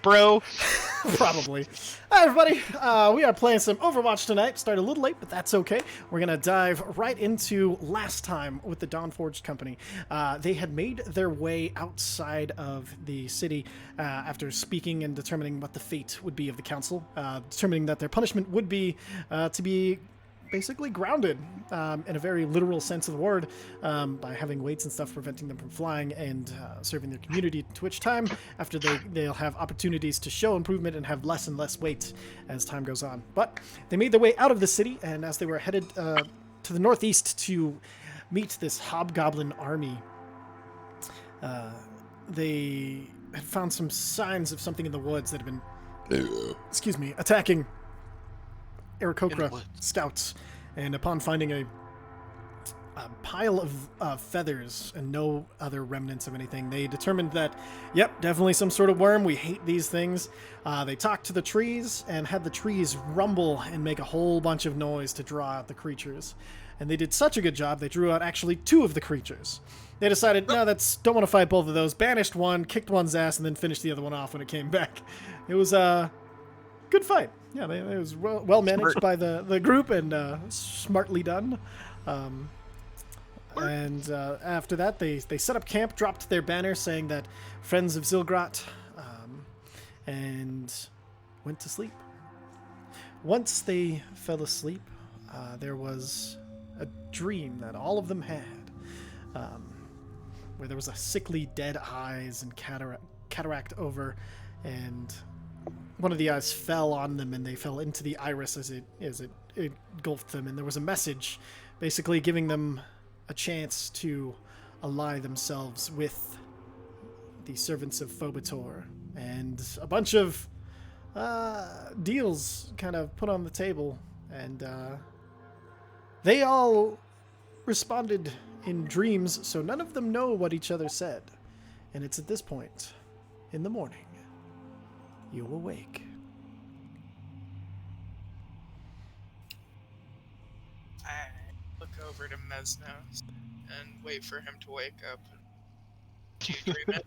bro. Probably. Hi, everybody. We are playing some Overwatch tonight. Started a little late, but that's okay. We're going to dive right into last time with the Dawnforged company. They had made their way outside of the city after speaking and determining what the fate would be of the council, determining that their punishment would be to be basically grounded in a very literal sense of the word by having weights and stuff preventing them from flying and serving their community, to which time after they'll have opportunities to show improvement and have less and less weight as time goes on. But they made their way out of the city, and as they were headed to the northeast to meet this hobgoblin army, they had found some signs of something in the woods that had been attacking Aarakocra scouts, and upon finding a pile of feathers and no other remnants of anything, they determined that, yep, definitely some sort of worm. We hate these things. They talked to the trees and had the trees rumble and make a whole bunch of noise to draw out the creatures. And they did such a good job, they drew out actually 2 of the creatures. They decided, no, don't want to fight both of those. Banished one, kicked one's ass, and then finished the other one off when it came back. It was a good fight. Yeah, it was well managed by the group and smartly done. And after that, they set up camp, dropped their banner saying that Friends of Zilgrat, and went to sleep. Once they fell asleep, there was a dream that all of them had, where there was a sickly dead eyes and cataract over, and one of the eyes fell on them, and they fell into the iris as it engulfed them. And there was a message, basically giving them a chance to ally themselves with the servants of Phobator, and a bunch of deals kind of put on the table, and they all responded in dreams, so none of them know what each other said. And it's at this point in the morning you awake. I look over to Mesnos and wait for him to wake up. Do you dream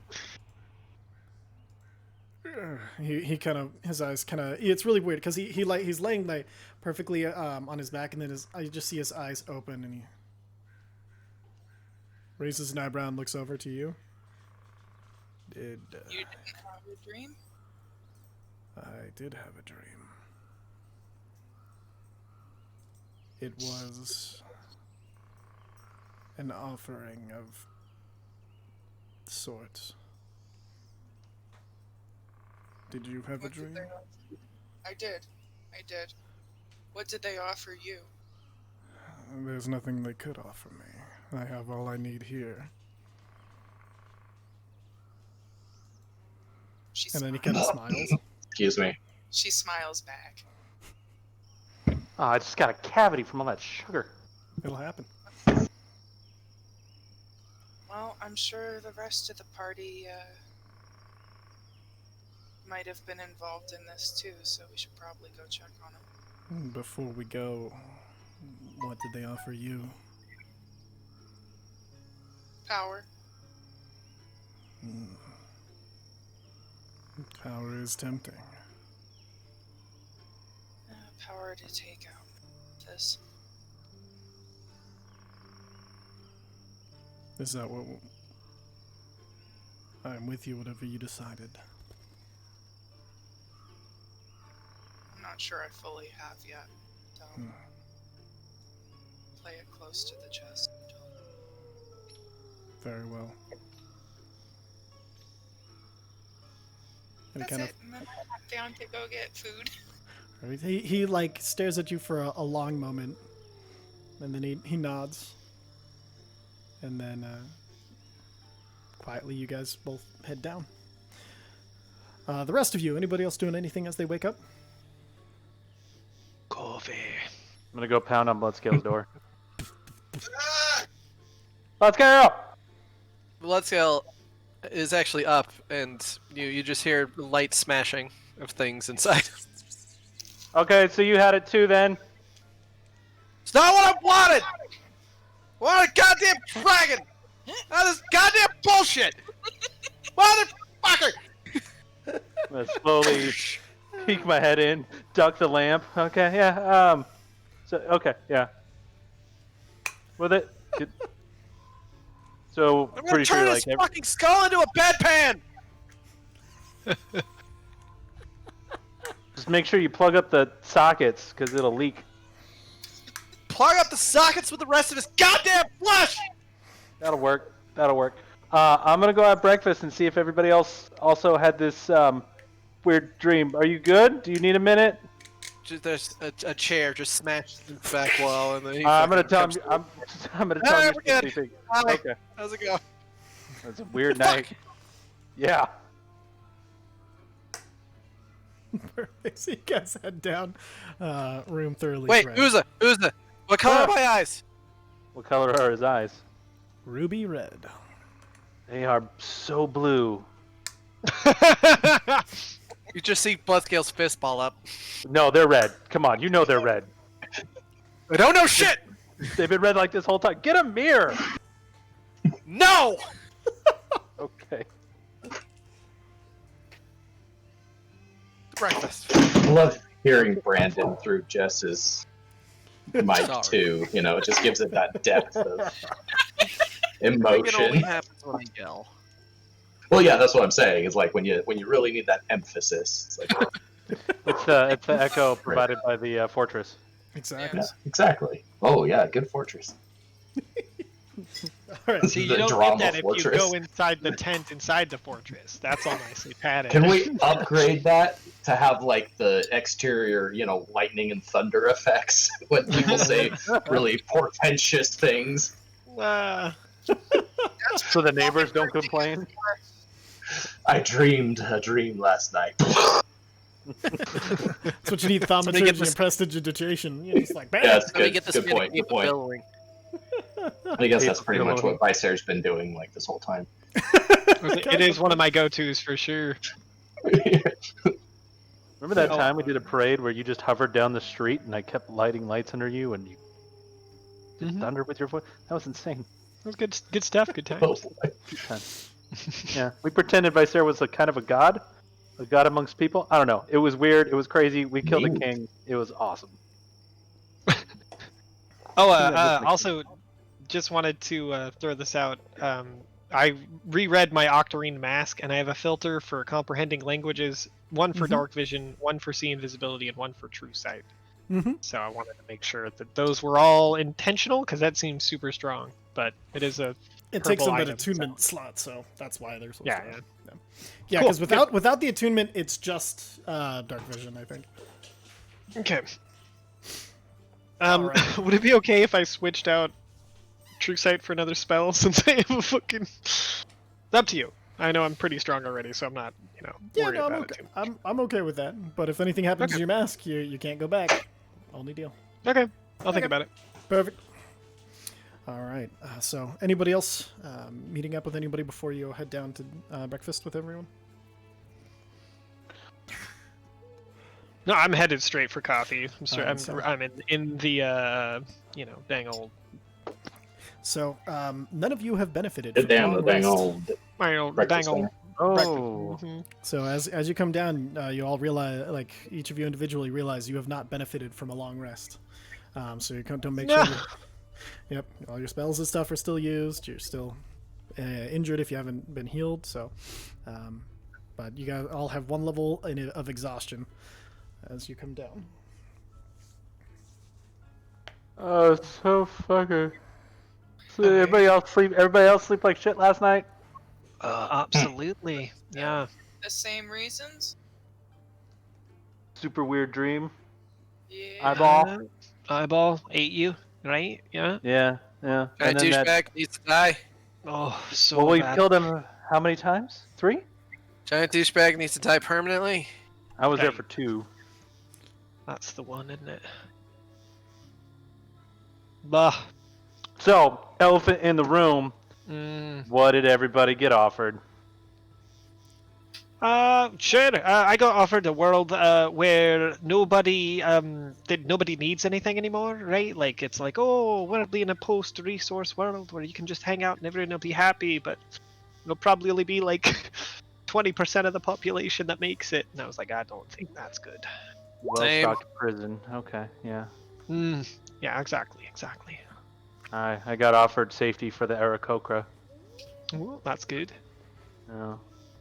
it? He kind of, his eyes kind of, it's really weird because he's laying like perfectly on his back, and then I just see his eyes open, and he raises an eyebrow and looks over to you. You didn't have a dream? I did have a dream. It was an offering of sorts. Did you have a dream? I did. What did they offer you? There's nothing they could offer me. I have all I need here. And then he kind of smiles. Excuse me. She smiles back. Oh, I just got a cavity from all that sugar. It'll happen. Well, I'm sure the rest of the party might have been involved in this too, so we should probably go check on them. Before we go, what did they offer you? Power. Power is tempting. Power to take out this. Is that what... I'm with you, whatever you decided. I'm not sure I fully have yet. So play it close to the chest. Very well. That's it. And then I walk down to go get food. He like stares at you for a long moment, and then he nods, and then quietly you guys both head down. The rest of you, anybody else doing anything as they wake up? Coffee. I'm gonna go pound on Bloodscale's door. Bloodscale! Bloodscale is actually up, and you just hear light smashing of things inside. Okay, so you had it too then. It's not what I wanted! I want a goddamn dragon! Not this goddamn bullshit! Motherfucker! I'm gonna slowly peek my head in, duck the lamp. Okay, yeah. So okay, yeah. With it. So I'm gonna pretty sure turn like his fucking skull into a bedpan! just make sure you plug up the sockets because it'll leak. Plug up the sockets with the rest of his goddamn flesh! That'll work. That'll work. I'm gonna go have breakfast and see if everybody else also had this weird dream. Are you good? Do you need a minute? Just, there's a chair just smashed in the back wall, and then he I'm gonna fucking tell comes him. through. I'm gonna tell him Hey, you're we're still good. sleeping. Hi. Okay. How's it going? That's a weird night. Yeah. Perfect. So you guys head down, room thoroughly Wait, red. who's the? What color are my eyes? What color are his eyes? Ruby red. They are so blue. You just see Bloodscale's fist ball up. No, they're red. Come on, you know they're red. I don't know shit! They've been red like this whole time. Get a mirror. No! Okay. Breakfast. I love hearing Brandon through Jess's mic Sorry. too. You know, it just gives it that depth of It only emotion. happens when I yell. Well, yeah, that's what I'm saying. Is like when you really need that emphasis. It's like, It's the echo provided by the fortress. Exactly. yeah, exactly. Oh yeah, good fortress. All right. See, The you don't drama get that if you fortress. go inside the tent inside the fortress. That's all nicely padded. Can we upgrade that to have like the exterior, lightning and thunder effects when people say really portentous things? So the neighbors don't complain. I dreamed a dream last night. That's what you need, thaumaturgy get this- and prestidigitation. You're just like, bam! Yeah, that's Let me good. get this Good point. Good point. billowing. I guess that's pretty much what Vicer's been doing like this whole time. It is one of my go-tos for sure. Remember that time we did a parade where you just hovered down the street and I kept lighting lights under you and you did Mhm. thunder with your voice? That was insane. It was good stuff. Good Oh, times. boy. Good time. Yeah, we pretended Vicer was a kind of a god amongst people. I don't know. It was weird. It was crazy. We killed a Ooh. king. It was awesome. Oh, Yeah, this makes also, just wanted to throw this out. I reread my Octarine Mask, and I have a filter for comprehending languages. One for Mhm. dark vision, one for see invisibility, and one for true sight. Mm-hmm. So I wanted to make sure that those were all intentional, because that seems super strong. But it is a It takes purple up an item, attunement slot, so that's why there's. Yeah, Yeah, Cool, because without the attunement, it's just dark vision, I think. okay. Alright. Would it be okay if I switched out True Sight for another spell since I have a fucking? It's up to you. I know I'm pretty strong already, so I'm not, Yeah, worried no, I'm about okay. it too I'm okay with that. But if anything happens to Okay. your mask, you can't go back. Only deal. much. Okay, I'll think Okay. about it. Perfect. All right. So, anybody else meeting up with anybody before you head down to breakfast with everyone? No, I'm headed straight for coffee. Alright, so- I'm in the dang old So, none of you have benefited. The from dang, long the dang rest. old my old breakfast dang old dinner. Oh, Mhm. So as you come down, you all realize, like each of you individually realize you have not benefited from a long rest. So you come to make sure. No. That, yep, all your spells and stuff are still used. You're still injured if you haven't been healed. So, but you guys all have one level of exhaustion as you come down. oh, so fucker. So everybody else sleep like shit last night. Absolutely, yeah. The same reasons? Super weird dream. Yeah. Eyeball. Eyeball ate you, right? Yeah. Yeah. Giant And then that, douchebag needs to die. Oh, so well, we bad. killed him how many times? 3? Giant douchebag needs to die permanently. I was there Okay. for 2. That's the one, isn't it? Bah. So, elephant in the room. Mm. What did everybody get offered? Sure. I got offered a world where nobody needs anything anymore, right? Like it's like, oh, we'll be in a post-resource world where you can just hang out and everyone will be happy, but it'll probably only be like 20% of the population that makes it. And I was like, I don't think that's good. Well-stocked prison. Okay, yeah. Yeah, exactly. I got offered safety for the Aarakocra. Ooh, that's good.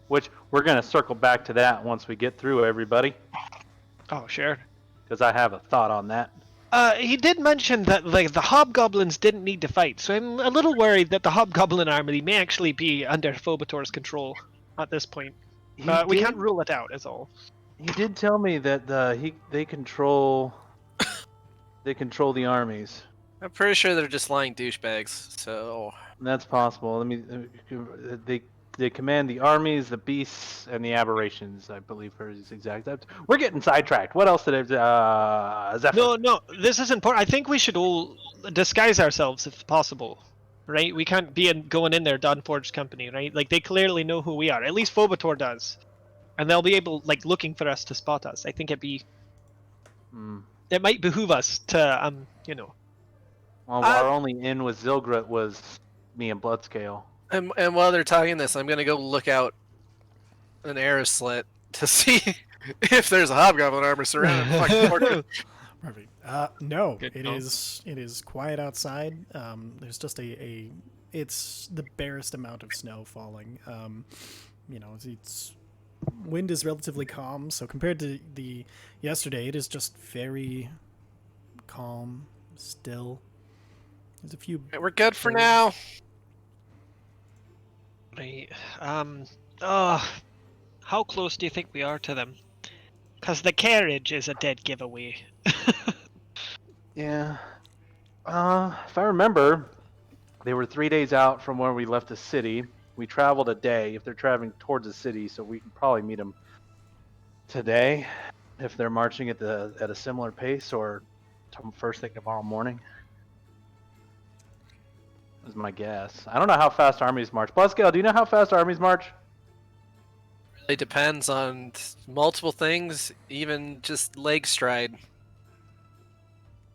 Which we're gonna circle back to that once we get through everybody, Oh, sure. because I have a thought on that. He did mention that like the hobgoblins didn't need to fight, so I'm a little worried that the hobgoblin army may actually be under Phobator's control at this point. We can't rule it out, is all. He did tell me that they control the armies. I'm pretty sure they're just lying douchebags. So That's possible. They command the armies, the beasts, and the aberrations. I believe are his exact. We're getting sidetracked. What else did Zephyr? No, this is important. I think we should all disguise ourselves if possible, right? We can't be going in there, Dawnforged company, right? Like they clearly know who we are. At least Phobator does, and they'll be able, like, looking for us to spot us. I think it might behoove us to, Well, our only in with Zilgret was me and Bloodscale. and while they're talking this, I'm gonna go look out an arrow slit to see if there's a hobgoblin armor surrounding the fucking fortress. Perfect. No, Good it call. is quiet outside. There's just it's the barest amount of snow falling. It's wind is relatively calm, so compared to the yesterday, it is just very calm, still. There's a few. We're good for birds. now. Right. How close do you think we are to them? Because the carriage is a dead giveaway. Yeah. If I remember, they were 3 days out from where we left the city. We traveled a day. If they're traveling towards the city, so we can probably meet them today, if they're marching at a similar pace, or first thing tomorrow morning. Is my guess. I don't know how fast armies march. Bloodscale, do you know how fast armies march? It depends on multiple things, even just leg stride.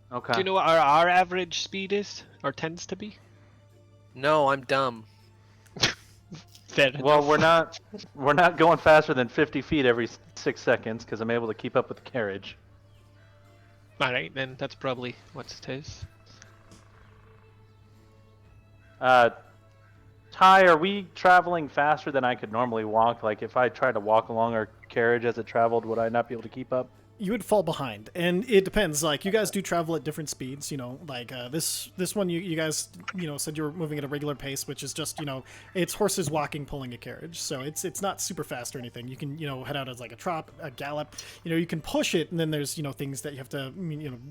Okay. Do you know what our average speed is, or tends to be? No, I'm dumb. Fair Well, enough. we're not going faster than 50 feet every 6 seconds because I'm able to keep up with the carriage. All right, then that's probably what it is. Ty, are we traveling faster than I could normally walk? Like, if I tried to walk along our carriage as it traveled, would I not be able to keep up? You would fall behind, and it depends. Like, you guys do travel at different speeds. Like this one, you guys said you were moving at a regular pace, which is just it's horses walking, pulling a carriage. So it's not super fast or anything. You can head out as like a trot, a gallop. You can push it, and then there's things that you have to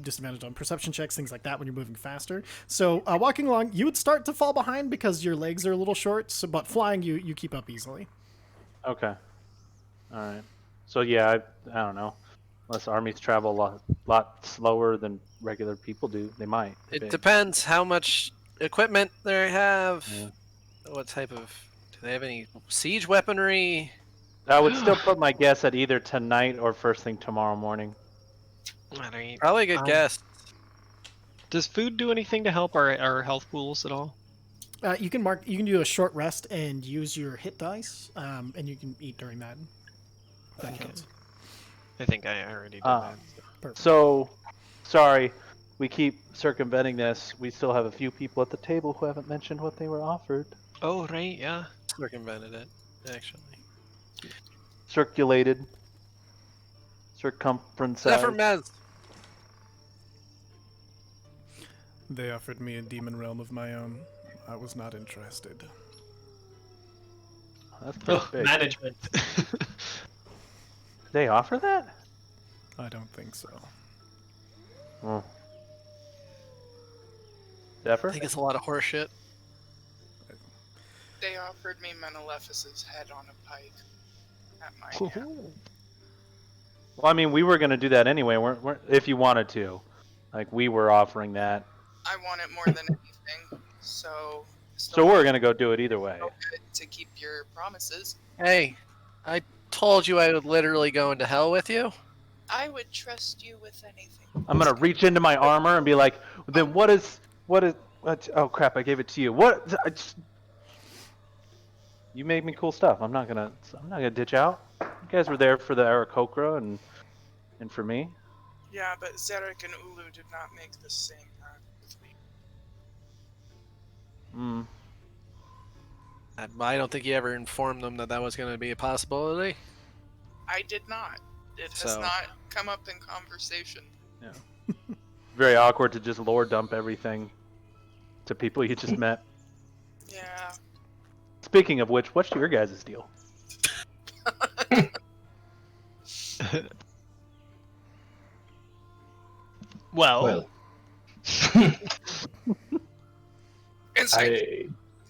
disadvantage on perception checks, things like that when you're moving faster. So walking along, you would start to fall behind because your legs are a little short. So, but flying, you keep up easily. Okay. All right. So yeah, I don't know. Unless armies travel a lot slower than regular people do, they might. It depends how much equipment they have. Yeah. What type of... Do they have any siege weaponry? I would still put my guess at either tonight or first thing tomorrow morning. Probably a good guess. Does food do anything to help our health pools at all? You can do a short rest and use your hit dice, and you can eat during that. That counts. I think I already did that. Perfect. So, sorry, we keep circumventing this. We still have a few people at the table who haven't mentioned what they were offered. Oh, right, yeah. Circumvented it, actually. Circulated. Circumference. Zephyr Mez. They offered me a demon realm of my own. I was not interested. That's pretty big. Management. They offer that? I don't think so. Oh. Zephyr? I think it's a lot of horseshit. They offered me Menelephus's head on a pike. At my hand. Well, I mean, we were going to do that anyway, weren't if you wanted to. Like, we were offering that. I want it more than anything, so... So we're going to go do it either way. So good to keep your promises. Hey, I told you I would literally go into hell with you. I would trust you with anything. I'm going to reach into my armor and be like, then what oh crap, I gave it to you. You made me cool stuff. I'm not gonna ditch out. You guys were there for the Aarakocra and for me. Yeah, but Zarek and Ulu did not make the same pact with me. Hmm. I don't think you ever informed them that that was going to be a possibility. I did not. It has So- not come up in conversation. Very awkward to just lore dump everything to people you just met. Yeah. Speaking of which, what's your guys' deal? Well, Insight.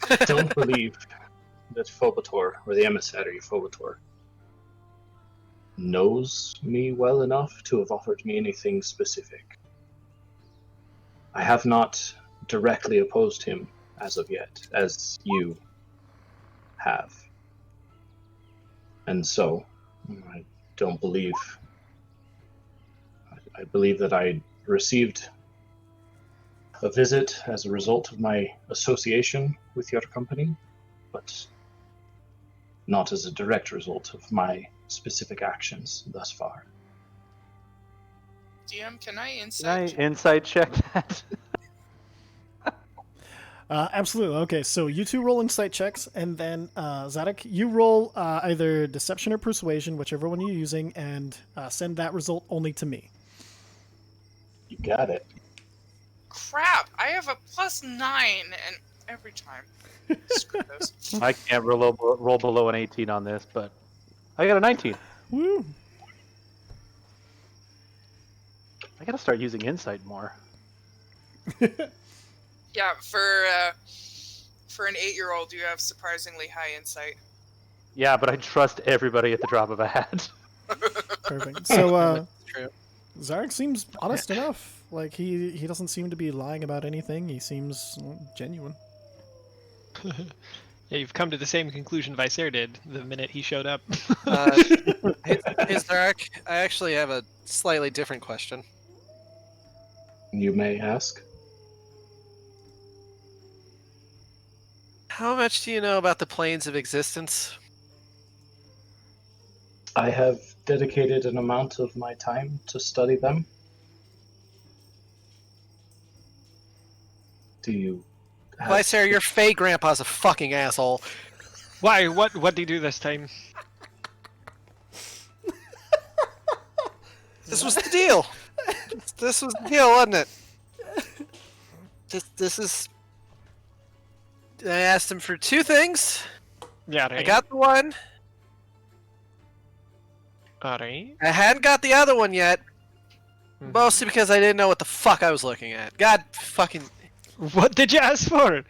I don't believe that Phobator, or the emissary Phobator, knows me well enough to have offered me anything specific. I have not directly opposed him as of yet, as you have. And so, I don't believe. I believe that I received a visit as a result of my association with your company, but not as a direct result of my specific actions thus far. DM, can I Can I insight? check? insight check that? Absolutely. Okay, so you two roll insight checks, and then Zadok, you roll either deception or persuasion, whichever one you're using, and send that result only to me. You got it. Crap! I have a +9 and every time. Screw this. I can't roll below an 18 on this, but I got a 19. Woo! I gotta start using insight more. Yeah, for an 8-year-old, you have surprisingly high insight. Yeah, but I trust everybody at the drop of a hat. Perfect. So True. Zarek seems honest enough. Like he doesn't seem to be lying about anything. He seems genuine. yeah, you've come to the same conclusion Vicer did the minute he showed up. Hey, Zarek, I actually have a slightly different question. You may ask. How much do you know about the planes of existence? I have dedicated an amount of my time to study them. Do you have... Vicer, your fake grandpa's a fucking asshole. Why? What did he do this time? This was the deal. This was the deal, wasn't it? This is. I asked him for two things. Yeah, right. I got the one. Alright. I hadn't got the other one yet. Mostly because I didn't know what the fuck I was looking at. God fucking. What did you ask for?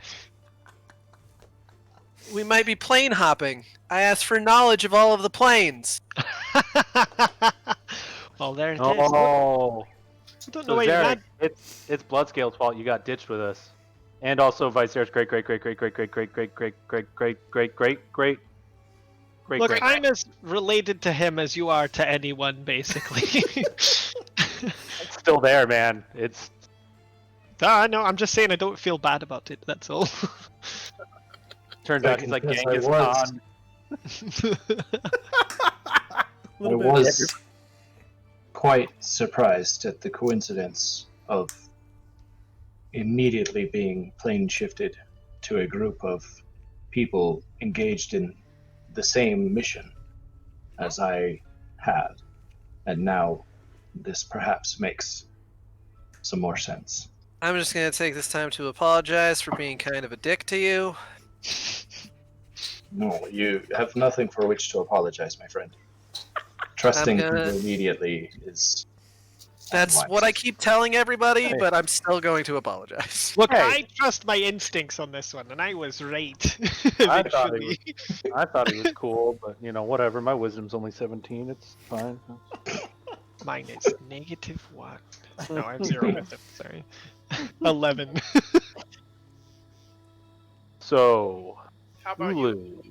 We might be plane hopping. I asked for knowledge of all of the planes. Well, there it is. Oh, I don't know so why you're Zarek, mad. it's Bloodscale's fault you got ditched with us, and also Vicer's great. Look, I'm as related to him as you are to anyone, basically. It's still there, man. It's No, I'm just saying I don't feel bad about it, that's all. turns out he's like Yes, I Genghis was. Khan. I Little bit. was quite surprised at the coincidence of immediately being plane shifted to a group of people engaged in the same mission as I had. And now this perhaps makes some more sense. I'm just gonna take this time to apologize for being kind of a dick to you. No, you have nothing for which to apologize, my friend. Trusting gonna- people immediately is... That's unwise. what I keep telling everybody, Hey. but I'm still going to apologize. Look, Hey. I trust my instincts on this one, and I was right. I thought eventually. I thought he was cool, but you know, whatever. My wisdom's only 17. It's fine. Mine is -1. No, I have 0 wisdom, sorry. 11. So, How about you? Ulu.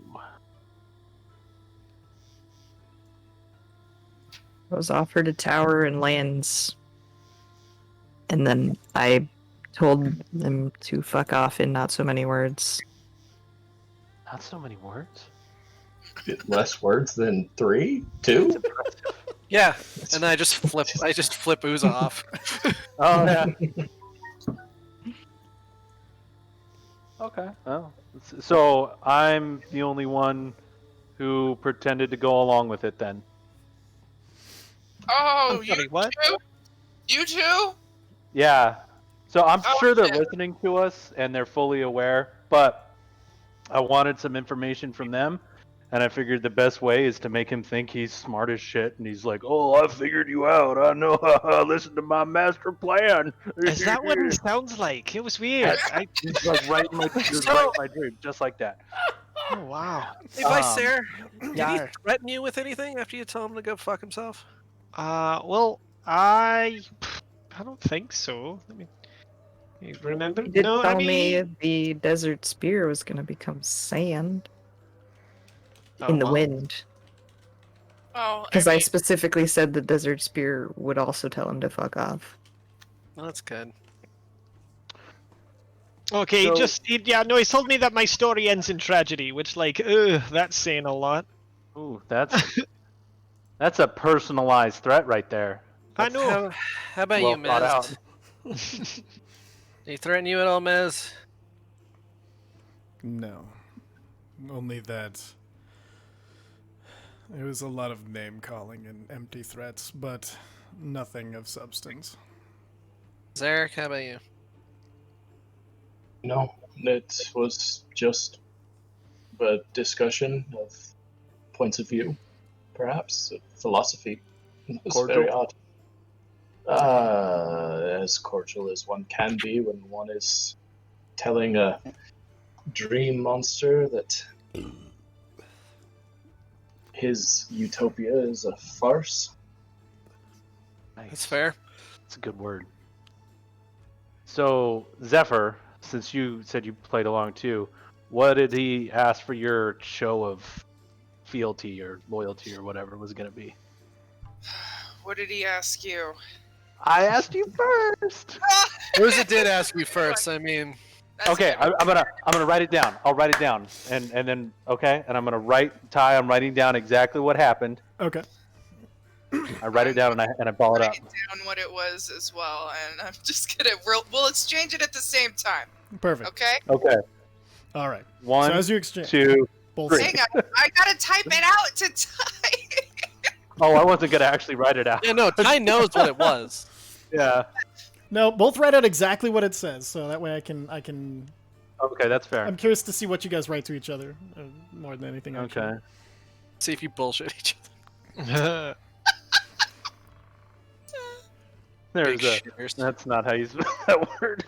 I was offered a tower and lands. And then I told them to fuck off in not so many words. Not so many words. Less words than 3? 2? Yeah, and then I just flip Uza off. Oh yeah. Okay. Well, so I'm the only one who pretended to go along with it then. Oh, I'm sorry, what? Too? You too? Yeah. So I'm Oh, sure they're shit. listening to us and they're fully aware, but I wanted some information from them, and I figured the best way is to make him think he's smart as shit, and he's like, "Oh, I figured you out. I know. Listen to my master plan." Is that what it sounds like? It was weird. It's like right in my dream, just like that. Oh wow. Hey, Vice Sarah, did he Yeah. threaten you with anything after you told him to go fuck himself? Well, I don't think so. I mean, you remember? He did no, tell I mean, me the desert spear was going to become sand oh, in the well. wind. Oh, Because I mean, specifically said the desert spear would also tell him to fuck off. Well, that's good. Okay, So- he told me that my story ends in tragedy, which, like, that's saying a lot. Ooh, that's a personalized threat right there. I know. How about Well you, thought Mez? out. Did he threaten you at all, Mez? No. Only that it was a lot of name calling and empty threats, but nothing of substance. Zarek, how about you? No, it was just a discussion of points of view, perhaps, of philosophy. It was Cordial? very odd. As cordial as one can be when one is telling a dream monster that his utopia is a farce. Nice. That's fair. That's a good word. So, Zephyr, since you said you played along too, what did he ask for your show of fealty or loyalty or whatever it was going to be? what did he ask you? I asked you first. Uza did ask you first. I mean, That's Okay, good. I'm gonna write it down. I'll write it down, and then okay, and I'm gonna write I'm writing down exactly what happened. Okay. I write it down and I ball it up. Write down what it was as well, and I'm just gonna we'll exchange it at the same time. Perfect. Okay? Okay, All right. one, So as you exchange, 2, both three. Hang on, I gotta type it out to type. Oh, I wasn't gonna actually write it out. yeah, no, Ty knows what it was. Yeah. No, both write out exactly what it says, so that way I can. Okay, that's fair. I'm curious to see what you guys write to each other more than anything. actually. Okay. See if you bullshit each other. There's Big a. shitters. That's not how you spell that word.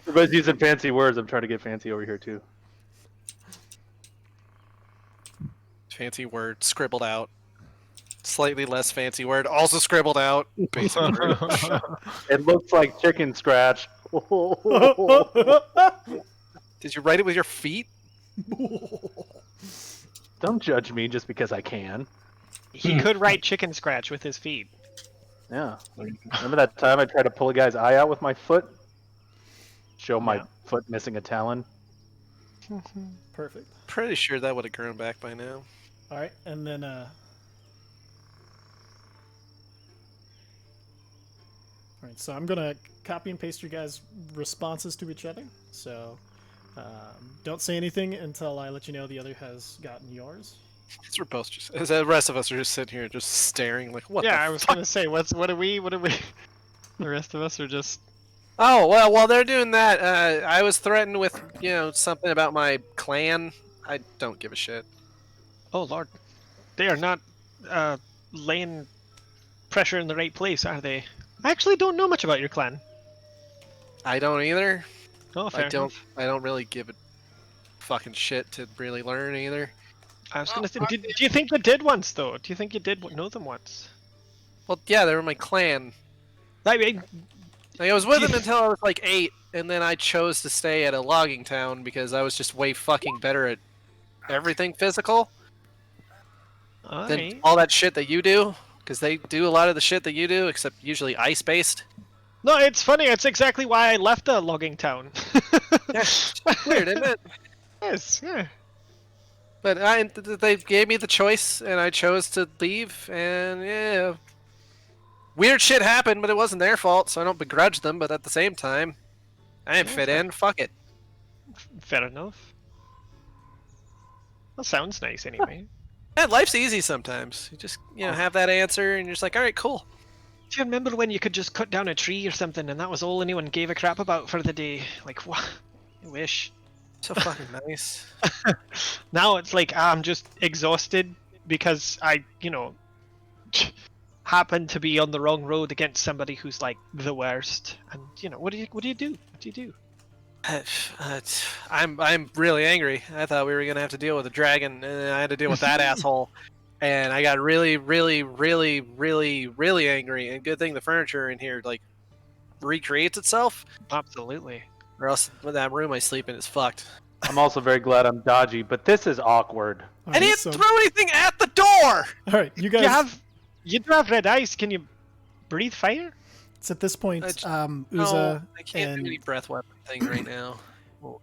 Everybody's using fancy words. I'm trying to get fancy over here too. Fancy word scribbled out. Slightly less fancy word also scribbled out. Basic word. It looks like chicken scratch. Did you write it with your feet? Don't judge me just because I can. He could write chicken scratch with his feet. Yeah. Remember that time I tried to pull a guy's eye out with my foot? Show my Yeah. foot missing a talon. Perfect. Pretty sure that would have grown back by now. All right, and then all right, so I'm gonna copy and paste your guys' responses to each other. So don't say anything until I let you know the other has gotten yours. Because we're both just, as the rest of us are just sitting here just staring like, what yeah, the I was gonna say, what are we? The rest of us are just. Oh, well, while they're doing that, I was threatened with, something about my clan. I don't give a shit. Oh lord, they are not laying pressure in the right place, are they? I actually don't know much about your clan. I don't either. Oh, fair I don't. enough. I don't really give a fucking shit to really learn either. I was Oh, gonna say, fuck do it. you think you did once though? Do you think you did know them once? Well, yeah, they were my clan. I mean, Like, I was with them until I was like 8, and then I chose to stay at a logging town because I was just way fucking better at everything physical than alright. all that shit that you do. Because they do a lot of the shit that you do, except usually ice-based. No, it's funny. It's exactly why I left the logging town. Yeah, weird, isn't it? Yes, yeah. But they gave me the choice, and I chose to leave. And yeah, weird shit happened, but it wasn't their fault, so I don't begrudge them. But at the same time, I didn't Yeah, fit fair. in. Fuck it. Fair enough. That sounds nice anyway. Yeah, life's easy sometimes. You just have that answer, and you're just like, all right, cool. Do you remember when you could just cut down a tree or something, and that was all anyone gave a crap about for the day? Like, what? I wish. So fucking nice. Now it's like I'm just exhausted because I, happen to be on the wrong road against somebody who's like the worst. And what do you do? What do you do? I'm really angry. I thought we were gonna have to deal with a dragon, and I had to deal with that asshole. And I got really, really, really, really, really angry. And good thing the furniture in here like recreates itself, Absolutely. or else that room I sleep in is fucked. I'm also very glad I'm dodgy, but this is awkward. All I right, didn't so- throw anything at the door. all right, you guys. You do have red eyes. Can you breathe fire? It's at this point, No, Uza I can't and do any breath weapon thing right now.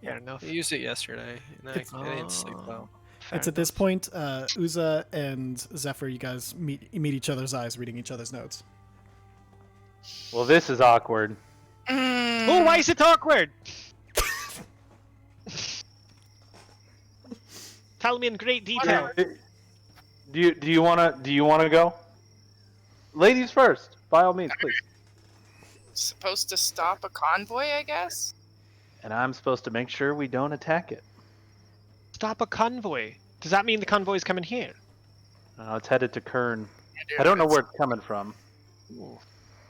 Fair enough. I used it yesterday, and I didn't sleep well. Fair it's at this enough. point, Uza and Zephyr, you guys meet each other's eyes, reading each other's notes. Well, this is awkward. Oh, why is it awkward? Tell me in great detail. Do you wanna go? Ladies first, by all means, please. Supposed to stop a convoy, I guess? And I'm supposed to make sure we don't attack it. Stop a convoy. Does that mean the convoy is coming here? It's headed to Kern. I don't know where it's coming from.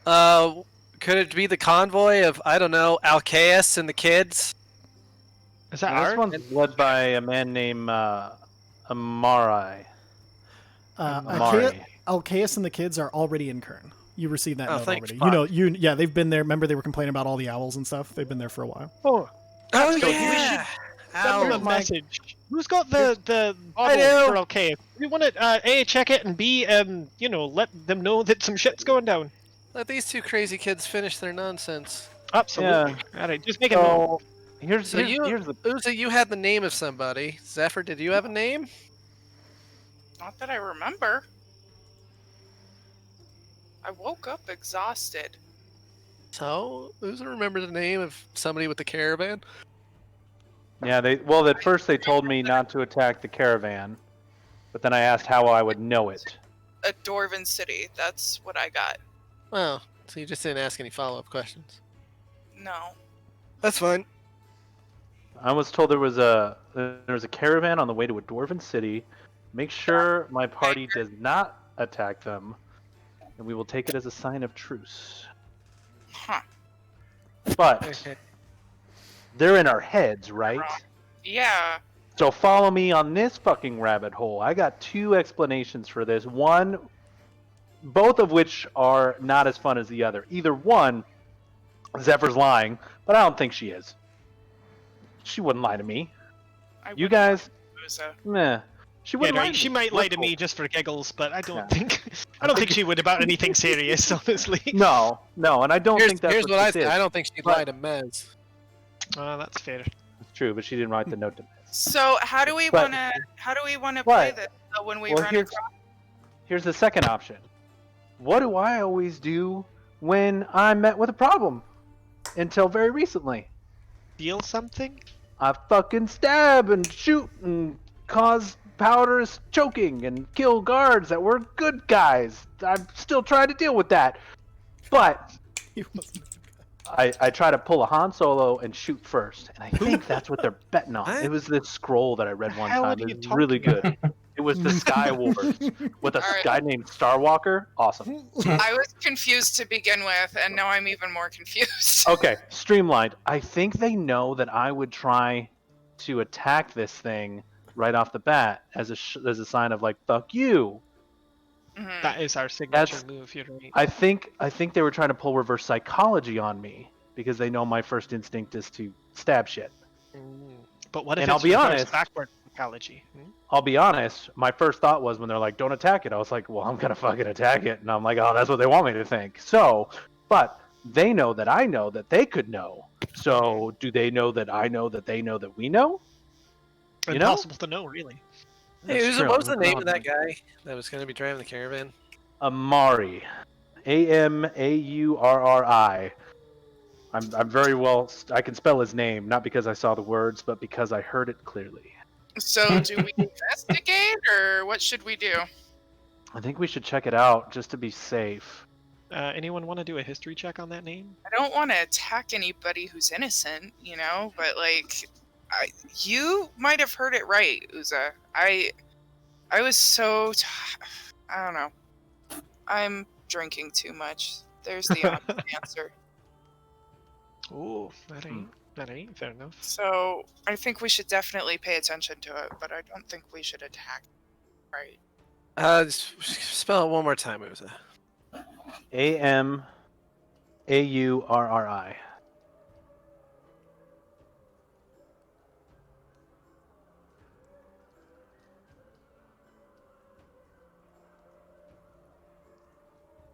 Could it be the convoy of, I don't know, Alcaeus and the kids? Is that This ours? one's led by a man named Amari. Amari. Alcaeus and the kids are already in Kern. You received that Oh, note thanks, already. Yeah, they've been there. Remember, they were complaining about all the owls and stuff. They've been there for a while. Oh, Oh good. yeah. send them a Ow. message. Who's got the I bottle do. for okay? We want to A, check it, and B, let them know that some shit's going down. Let these two crazy kids finish their nonsense. Absolutely. All right, just make a note. So here's So here's the Uza, you had the name of somebody. Zephyr, did you have a name? Not that I remember. I woke up exhausted. So, Uza remember the name of somebody with the caravan? yeah. At first they told me not to attack the caravan, but then I asked how I would know it. A Dwarven city. That's what I got. Well, so you just didn't ask any follow-up questions. No. That's fine. I was told there was a caravan on the way to a dwarven city. Make sure my party does not attack them, and we will take it as a sign of truce. Huh. But Okay. they're in our heads, right? Yeah. So follow me on this fucking rabbit hole. I got two explanations for this. One, both of which are not as fun as the other. Either one, Zephyr's lying, but I don't think she is. She wouldn't lie to me. You guys, meh. She Yeah, wouldn't lie right. to She me. might We're lie to cool. me just for giggles, but I don't Yeah. think I don't think she would about anything serious, honestly. No, and I don't think that's Here's what I this think. is. I don't think she'd But- lie to Mez. That's fair. It's true, but she didn't write the note to me. So how do we But- wanna play But- this when we Well, run here's, across? here's the second option. What do I always do when I'm met with a problem? Until very recently. Steal something? I fucking stab and shoot and cause powders choking and kill guards that were good guys. I'm still trying to deal with that. But He wasn't- I try to pull a Han Solo and shoot first, and I think that's what they're betting on. What? It was this scroll that I read one hell time. are It you was really talking good. It was the Sky Wars with a Alright. guy named Starwalker. Awesome. I was confused to begin with, and now I'm even more confused. Okay, streamlined. I think they know that I would try to attack this thing right off the bat as a sign of like fuck you. Mhm. That is our signature That's- move, you're right. I think they were trying to pull reverse psychology on me because they know my first instinct is to stab shit. But what if And it's I'll be reverse honest- backward psychology? I'll be honest, my first thought was when they're like, don't attack it, I was like, well, I'm gonna fucking attack it. And I'm like, oh, that's what they want me to think. So, but they know that I know that they could know. So, do they know that I know that they know that we know? You know? Impossible to know, really. Hey, That's true. what was the That's name an of odd that guy that was going to be driving the caravan? Amari. Amaurri. I'm very well. I can spell his name, not because I saw the words, but because I heard it clearly. So, do we investigate, or what should we do? I think we should check it out just to be safe. Anyone want to do a history check on that name? I don't want to attack anybody who's innocent, but like, you might have heard it right, Uza. I was so I don't know. I'm drinking too much. There's the honest answer. Oh, that ain't fair enough. So I think we should definitely pay attention to it, but I don't think we should attack. Right? Just spell it one more time, Uza. Amaurri.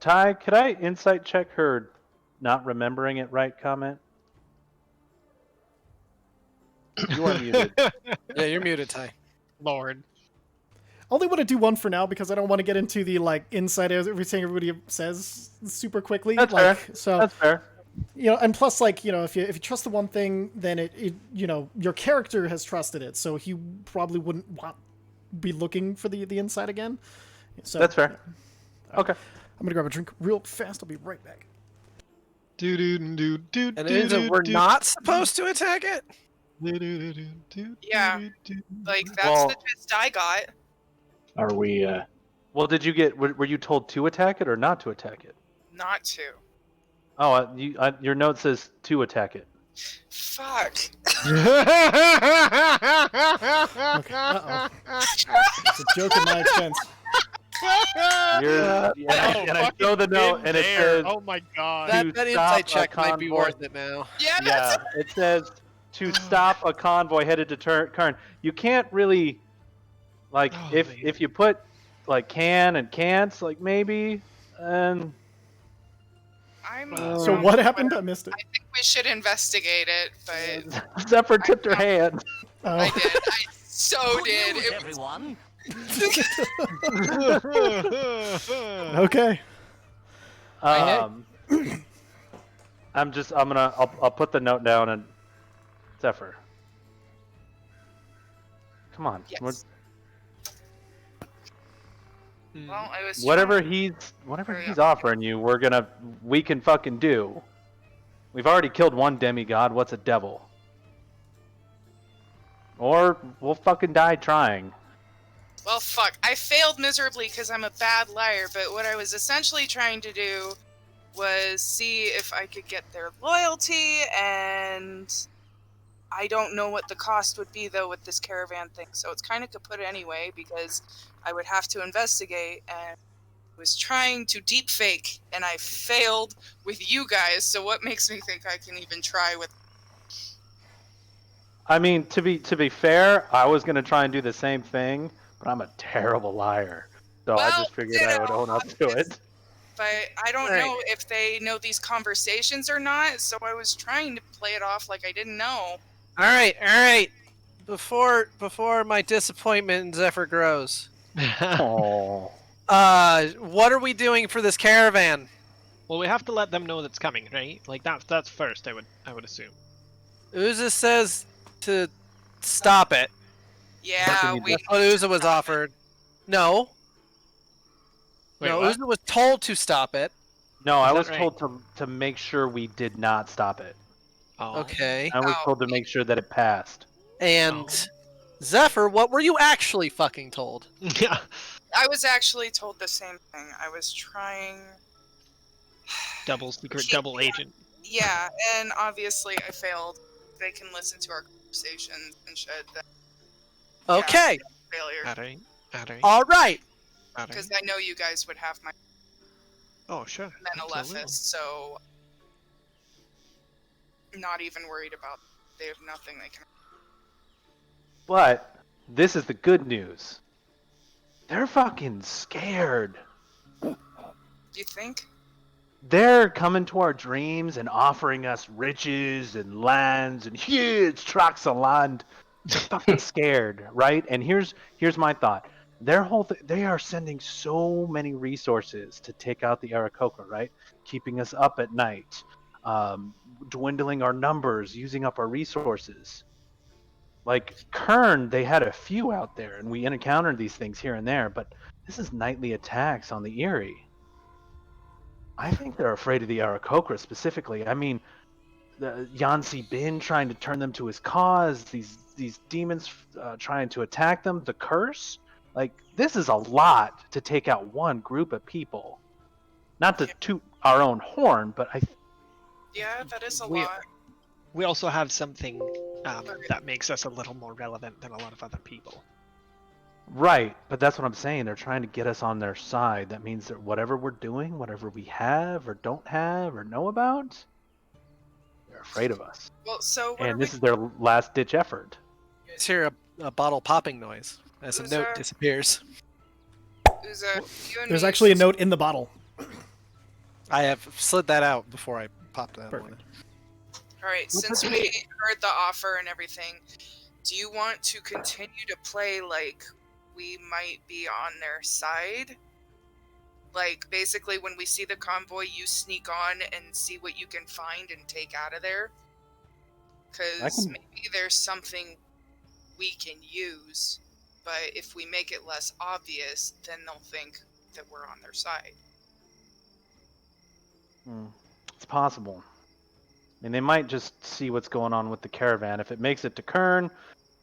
Ty, could I insight check her not remembering it right comment? You are muted. Yeah, you're muted, Ty. Lord. Only want to do one for now because I don't want to get into the like inside everything everybody says super quickly. That's like, fair. So That's fair. and plus, like, if you trust the one thing, then it your character has trusted it, so he probably wouldn't be looking for the inside again. So That's fair. Okay. I'm gonna grab a drink real fast. I'll be right back. And Uza, we're not supposed to attack it? Yeah. Like, that's Well- the gist I got. Are we? Well, did you get? Were you told to attack it or not to attack it? Not to. Oh, your note says to attack it. Fuck. Okay. It's a joke at my expense. And I show the note, and it says, Oh my god. That stop insight a check might be convoy. worth it now. Yeah, yeah, it says to stop a convoy headed to Karn. You can't really, like, Oh, if man. you put like can and can'ts, like maybe, and I'm. So what happened? I missed it. I think we should investigate it, but Zephyr tipped her hand. I Oh. did. I so did. It was, everyone. Okay. I'll put the note down and Zephyr. Come on. yes. Well, I was. Whatever trying- he's offering you, we can fucking do. We've already killed one demigod. What's a devil? Or we'll fucking die trying. Well, fuck. I failed miserably because I'm a bad liar, but what I was essentially trying to do was see if I could get their loyalty, and I don't know what the cost would be, though, with this caravan thing, so it's kind of kaput anyway, because I would have to investigate, and I was trying to deep fake, and I failed with you guys, so what makes me think I can even try with... I mean, to be fair, I was gonna try and do the same thing, but I'm a terrible liar. So I Well, just figured I would own up to it. But I don't Right. know if they know these conversations or not, so I was trying to play it off like I didn't know. All right. Before my disappointment in Zephyr grows, Oh. what are we doing for this caravan? Well, we have to let them know that's coming, right? Like that's first, I would assume. Uza says to stop it. Yeah, you we. That's what Uza was offered. No. Wait, No, what? Uza was told to stop it. No, I that was right? told to make sure we did not stop it. Oh. Okay. I was Oh. told to make sure that it passed. And Oh. Zephyr, what were you actually fucking told? Yeah. I was actually told the same thing. I was trying. Double secret, double agent. Yeah, and obviously I failed. They can listen to our conversations and shit. Then Okay. failure. Alright. All right. Because I know you guys would have my Oh, sure. Absolutely. Menelephus, so. Not even worried about. They have nothing they can. But this is the good news. They're fucking scared. You think? They're coming to our dreams and offering us riches and lands and huge tracts of land. They're fucking scared, right? And here's my thought. Their whole they are sending so many resources to take out the Aarakocra, right? Keeping us up at night, dwindling our numbers, using up our resources. Like Kern, they had a few out there, and we encountered these things here and there, but this is nightly attacks on the Eyrie. I think they're afraid of the Aarakocra specifically. I mean, the Yansi Bin trying to turn them to his cause, these demons trying to attack them, the curse. Like this is a lot to take out one group of people. Not to toot our own horn, but Yeah, that is a We- lot. We also have something that makes us a little more relevant than a lot of other people. right. But that's what I'm saying. They're trying to get us on their side. That means that whatever we're doing, whatever we have or don't have or know about, they're afraid of us. Well, so what are And we? this is their last ditch effort. You just hear a bottle popping noise as a Who's note that? disappears. Uza, you and There's me actually a note in the bottle. I have slid that out before I popped that Perfect. one. All right, since we heard the offer and everything, do you want to continue to play like we might be on their side? Like, basically, when we see the convoy, you sneak on and see what you can find and take out of there? Because can- maybe there's something we can use, but if we make it less obvious, then they'll think that we're on their side. It's possible. I mean, they might just see what's going on with the caravan. If it makes it to Kern,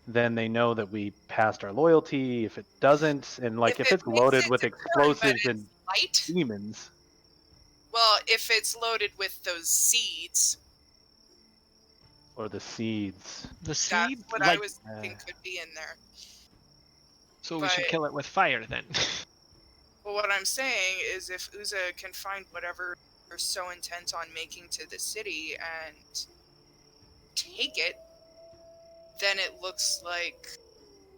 then they know that we passed our loyalty. If it doesn't, and like if it it's makes loaded it with to Kern, explosives but and it's light? demons, Well, if it's loaded with those seeds, or the seeds. The seed, that's what I like, was thinking could be in there. so we should but- kill it with fire then. Well, what I'm saying is if Uza can find whatever they're so intent on making to the city and take it, then it looks like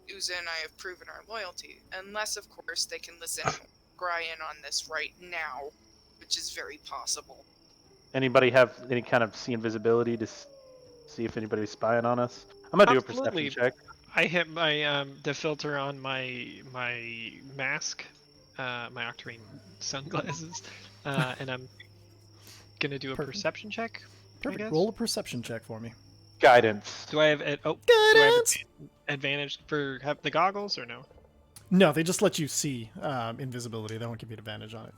Uza and I have proven our loyalty. Unless, of course, they can listen to Brian on this right now, which is very possible. Anybody have any kind of see invisibility to see if anybody's spying on us? I'm gonna do a Absolutely. perception check. I hit my the filter on my mask, my Octarine sunglasses, and I'm gonna do a Perfect. perception check. I Perfect. guess. Roll a perception check for me. Guidance. Do I have do Guidance. I have advantage for have the goggles or no? No, they just let you see invisibility. They won't give you advantage on it.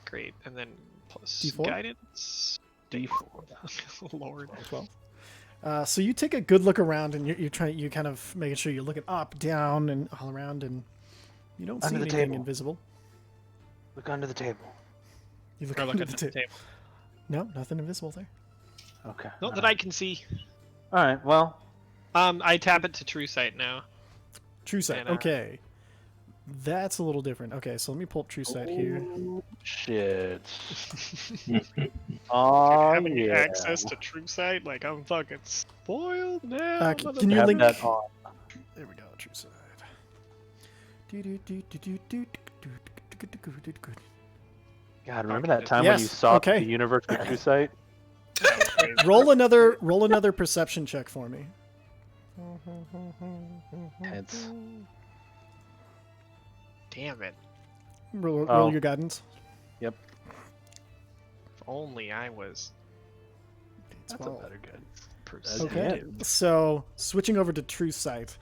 Great, and then plus D4? guidance. D4. Lord. 12. So you take a good look around, and you're kind of making sure you're looking up, down, and all around, and you don't see Under the anything table. invisible. Look under the table. You look Or look under at the the table. table. No, nothing invisible there. Okay. Not that I can see. All right. Well, I tap it to true sight now. True sight. And, Okay. That's a little different. Okay, so let me pull up True Sight here. shit. Oh Having yeah. access to true sight, like I'm fucking spoiled now. Can you Have link? that on. There we go. True Sight. God, remember that time when you Yes, saw okay. the universe with true sight? Roll another perception check for me. Hence. Damn it! Roll Oh. your guidance. If only I was. That's a 12. better good. Okay, so switching over to True Sight,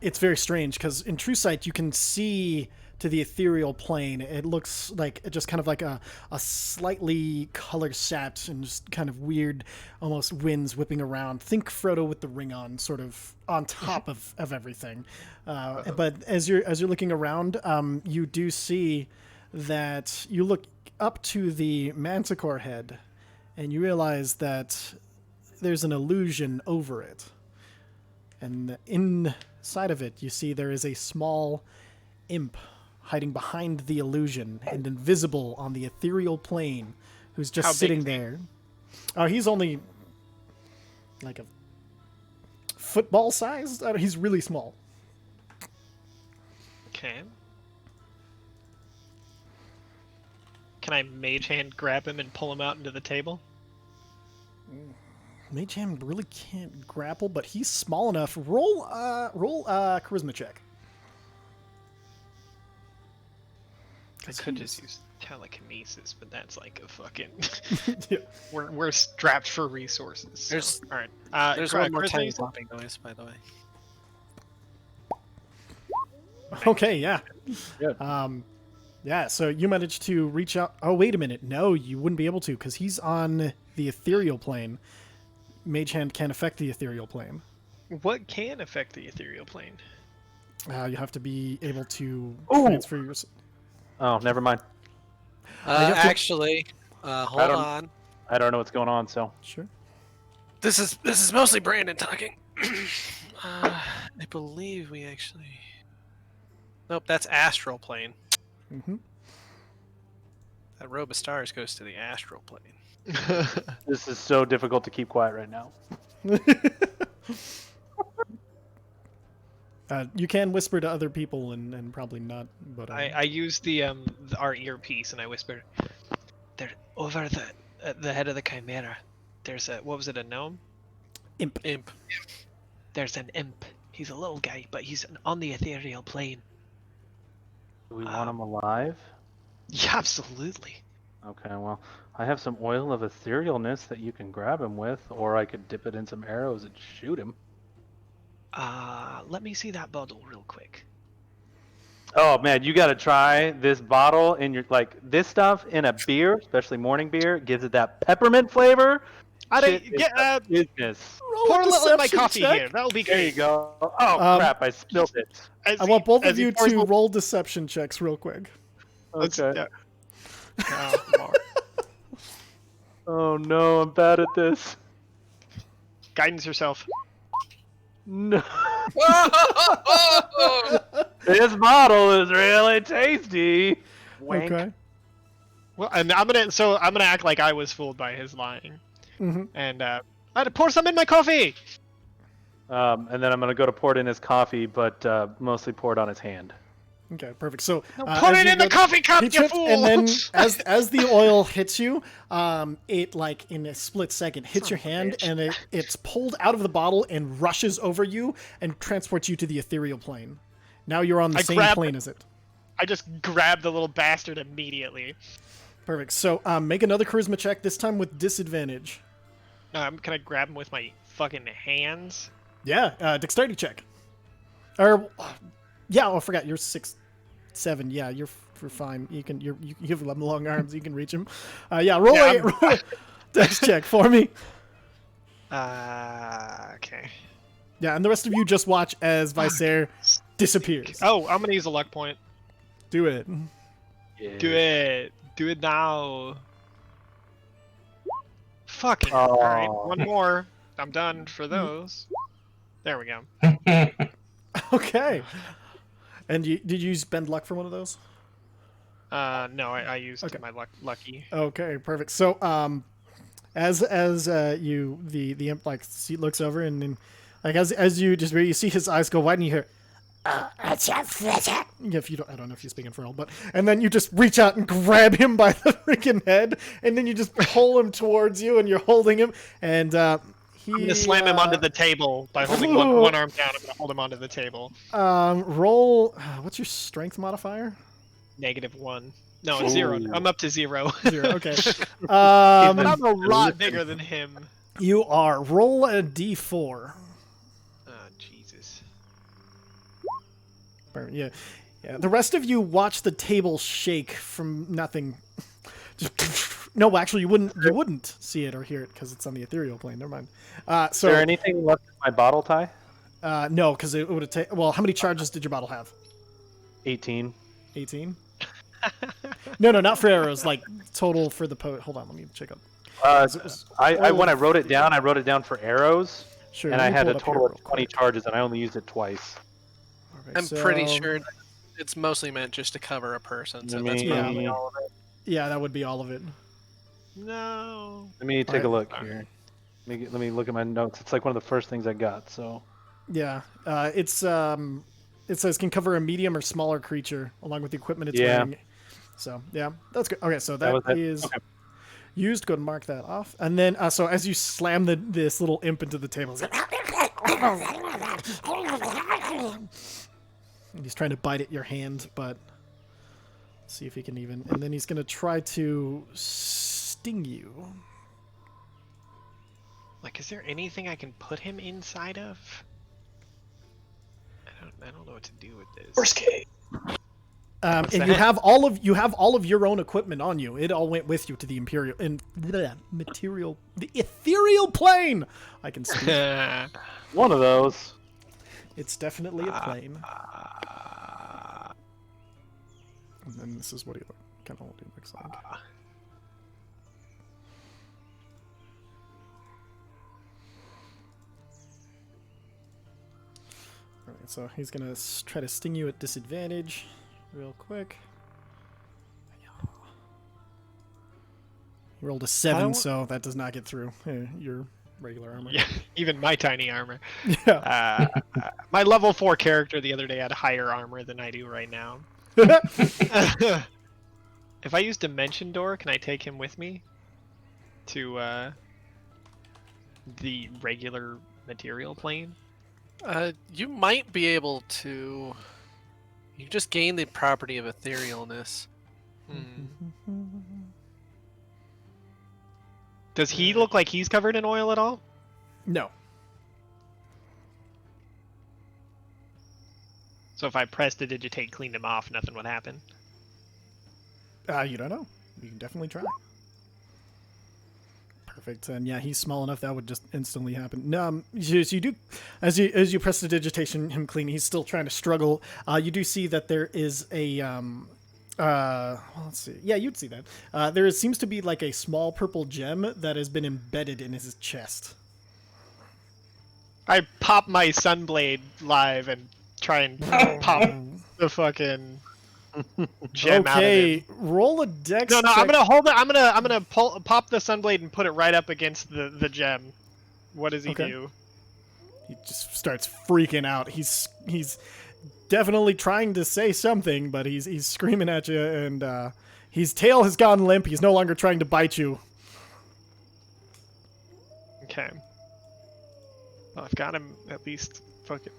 it's very strange because in True Sight you can see to the ethereal plane. It looks like just kind of like a slightly color set and just kind of weird, almost winds whipping around. Think Frodo with the ring on, sort of on top of everything. But as you're looking around, you do see that you look up to the Manticore head, and you realize that there's an illusion over it. And inside of it, you see there is a small imp hiding behind the illusion and invisible on the ethereal plane who's just How big sitting is he? there. Oh, he's only like a football size? He's really small. Okay. Can I mage hand grab him and pull him out into the table? Mage Hand really can't grapple, but he's small enough. Roll charisma check. I could just use telekinesis, but that's like a fucking. Yeah. We're strapped for resources. So. There's- All right. There's Charisma, one more tiny you said? popping noise, by the way. Okay, yeah. Good. Yeah, so you managed to reach out. Oh, wait a minute. No, you wouldn't be able to because he's on the ethereal plane. Mage Hand can't affect the ethereal plane. What can affect the ethereal plane? You have to be able to Ooh. transfer your. Oh, never mind. you have to- Actually, hold don't- on. I don't know what's going on, so. Sure. This is mostly Brandon talking. I believe we actually. Nope, that's astral plane. Mm-hmm. That robe of stars goes to the astral plane. This is so difficult to keep quiet right now. You can whisper to other people and probably not, but I used our earpiece and I whispered, "They're over the head of the chimera. There's a what was it, a gnome? imp. Imp. There's an imp. He's a little guy, but he's on the ethereal plane. Do we want him alive? Yeah, absolutely. Okay, well, I have some oil of etherealness that you can grab him with, or I could dip it in some arrows and shoot him. Let me see that bottle real quick. Oh man, you gotta try this bottle in your this stuff in a beer, especially morning beer, gives it that peppermint flavor. I Shit don't is get the business. Roll pour a a little in my deception coffee check. here. That'll be There you great. go. Oh crap, I spilled it. As I he- want both as of he you pours to the- roll deception checks real quick. Let's- Okay. yeah. Oh, Lord. Oh no, I'm bad at this. Guidance yourself. No. Whoa! This bottle is really tasty. Wank. Okay. Well, and I'm gonna act like I was fooled by his lying, Mm-hmm. and I had to pour some in my coffee. And then I'm gonna go to pour it in his coffee, but mostly pour it on his hand. Okay, perfect. So Pour as it you in the go- coffee cup, he you tripped, fool! and then as the oil hits you, it like in a split second hits your Son of a hand, bitch. and it's pulled out of the bottle and rushes over you and transports you to the ethereal plane. Now you're on the I same grab- plane as it. I just grabbed the little bastard immediately. Perfect. So make another charisma check, this time with disadvantage. Can I grab him with my fucking hands? Yeah, dexterity check. Or yeah, I forgot you're 6'7". Yeah, you're fine. You have long arms. You can reach him. Yeah, roll a dex check for me. Okay. Yeah, and the rest of you just watch as Visair disappears. Oh, I'm gonna use a luck point. Do it. Yeah. Do it. Do it now. Fucking. Oh. Alright, one more. I'm done for those. There we go. Okay. And did you spend luck for one of those? No, I used Okay. my lucky. Okay, perfect. So, as you the imp looks over and then as you just you see his eyes go wide and you hear, if you don't, I don't know if you're speaking for all, but and then you just reach out and grab him by the freaking head, and then you just pull him towards you, and you're holding him, and he. I'm gonna slam him onto the table by holding one arm down. I'm gonna hold him onto the table. Roll. What's your strength modifier? -1. No, it's 0. I'm up to 0. 0. Okay. But I'm a lot bigger than him. You are. Roll a d4. Oh, Jesus. Yeah. The rest of you watch the table shake from nothing. No, actually, you wouldn't see it or hear it because it's on the ethereal plane. Never mind. Is there anything left in my bottle tie? No, because it would have taken. Well, how many charges did your bottle have? 18. 18. No, not for arrows. Like total for the Hold on, let me check up. When I wrote it down for arrows, Sure. and let I me had pull a it up here total of real 20 quick. charges, and I only used it twice. Okay, I'm pretty so- sure it's mostly meant just to cover a person, so that's Yeah. probably all of it. Yeah, that would be all of it. No. Let me take a Alright. look here. Let me look at my notes. It's like one of the first things I got. So Yeah, it says can cover a medium or smaller creature along with the equipment it's Yeah. wearing. So yeah, that's good. Okay, so That was that it. is. Okay. used. Go and mark that off. And then, so as you slam this little imp into the table, he's trying to bite at your hand, but see if he can even. And then he's going to try to sting you. Like, is there anything I can put him inside of? I don't know what to do with this. Worst case. And that? you have all of your own equipment on you. It all went with you to the the ethereal plane. I can speak. One of those. It's definitely a plane. And then this is what he kind of looks like. Alright, so he's gonna try to sting you at disadvantage real quick. He rolled a 7, so that does not get through your regular armor. Yeah, even my tiny armor. Yeah. My level 4 character the other day had higher armor than I do right now. If I use Dimension Door, can I take him with me to the regular material plane? You might be able to. You just gain the property of etherealness. Does he look like he's covered in oil at all? No. So if I pressed the digitate, cleaned him off, nothing would happen? You don't know. You can definitely try. Perfect. And yeah, he's small enough that would just instantly happen. No, you do, as you press the digitation, him clean. He's still trying to struggle. You do see that there is a well, let's see. Yeah, you'd see that. There seems to be like a small purple gem that has been embedded in his chest. I pop my Sunblade live and try and pop the fucking gem out of him. Roll a dex. No, check. I'm gonna hold it. I'm gonna pop the Sunblade and put it right up against the gem. What does he do? He just starts freaking out. He's definitely trying to say something, but he's screaming at you, and his tail has gone limp. He's no longer trying to bite you. Okay. Well, I've got him at least fucking.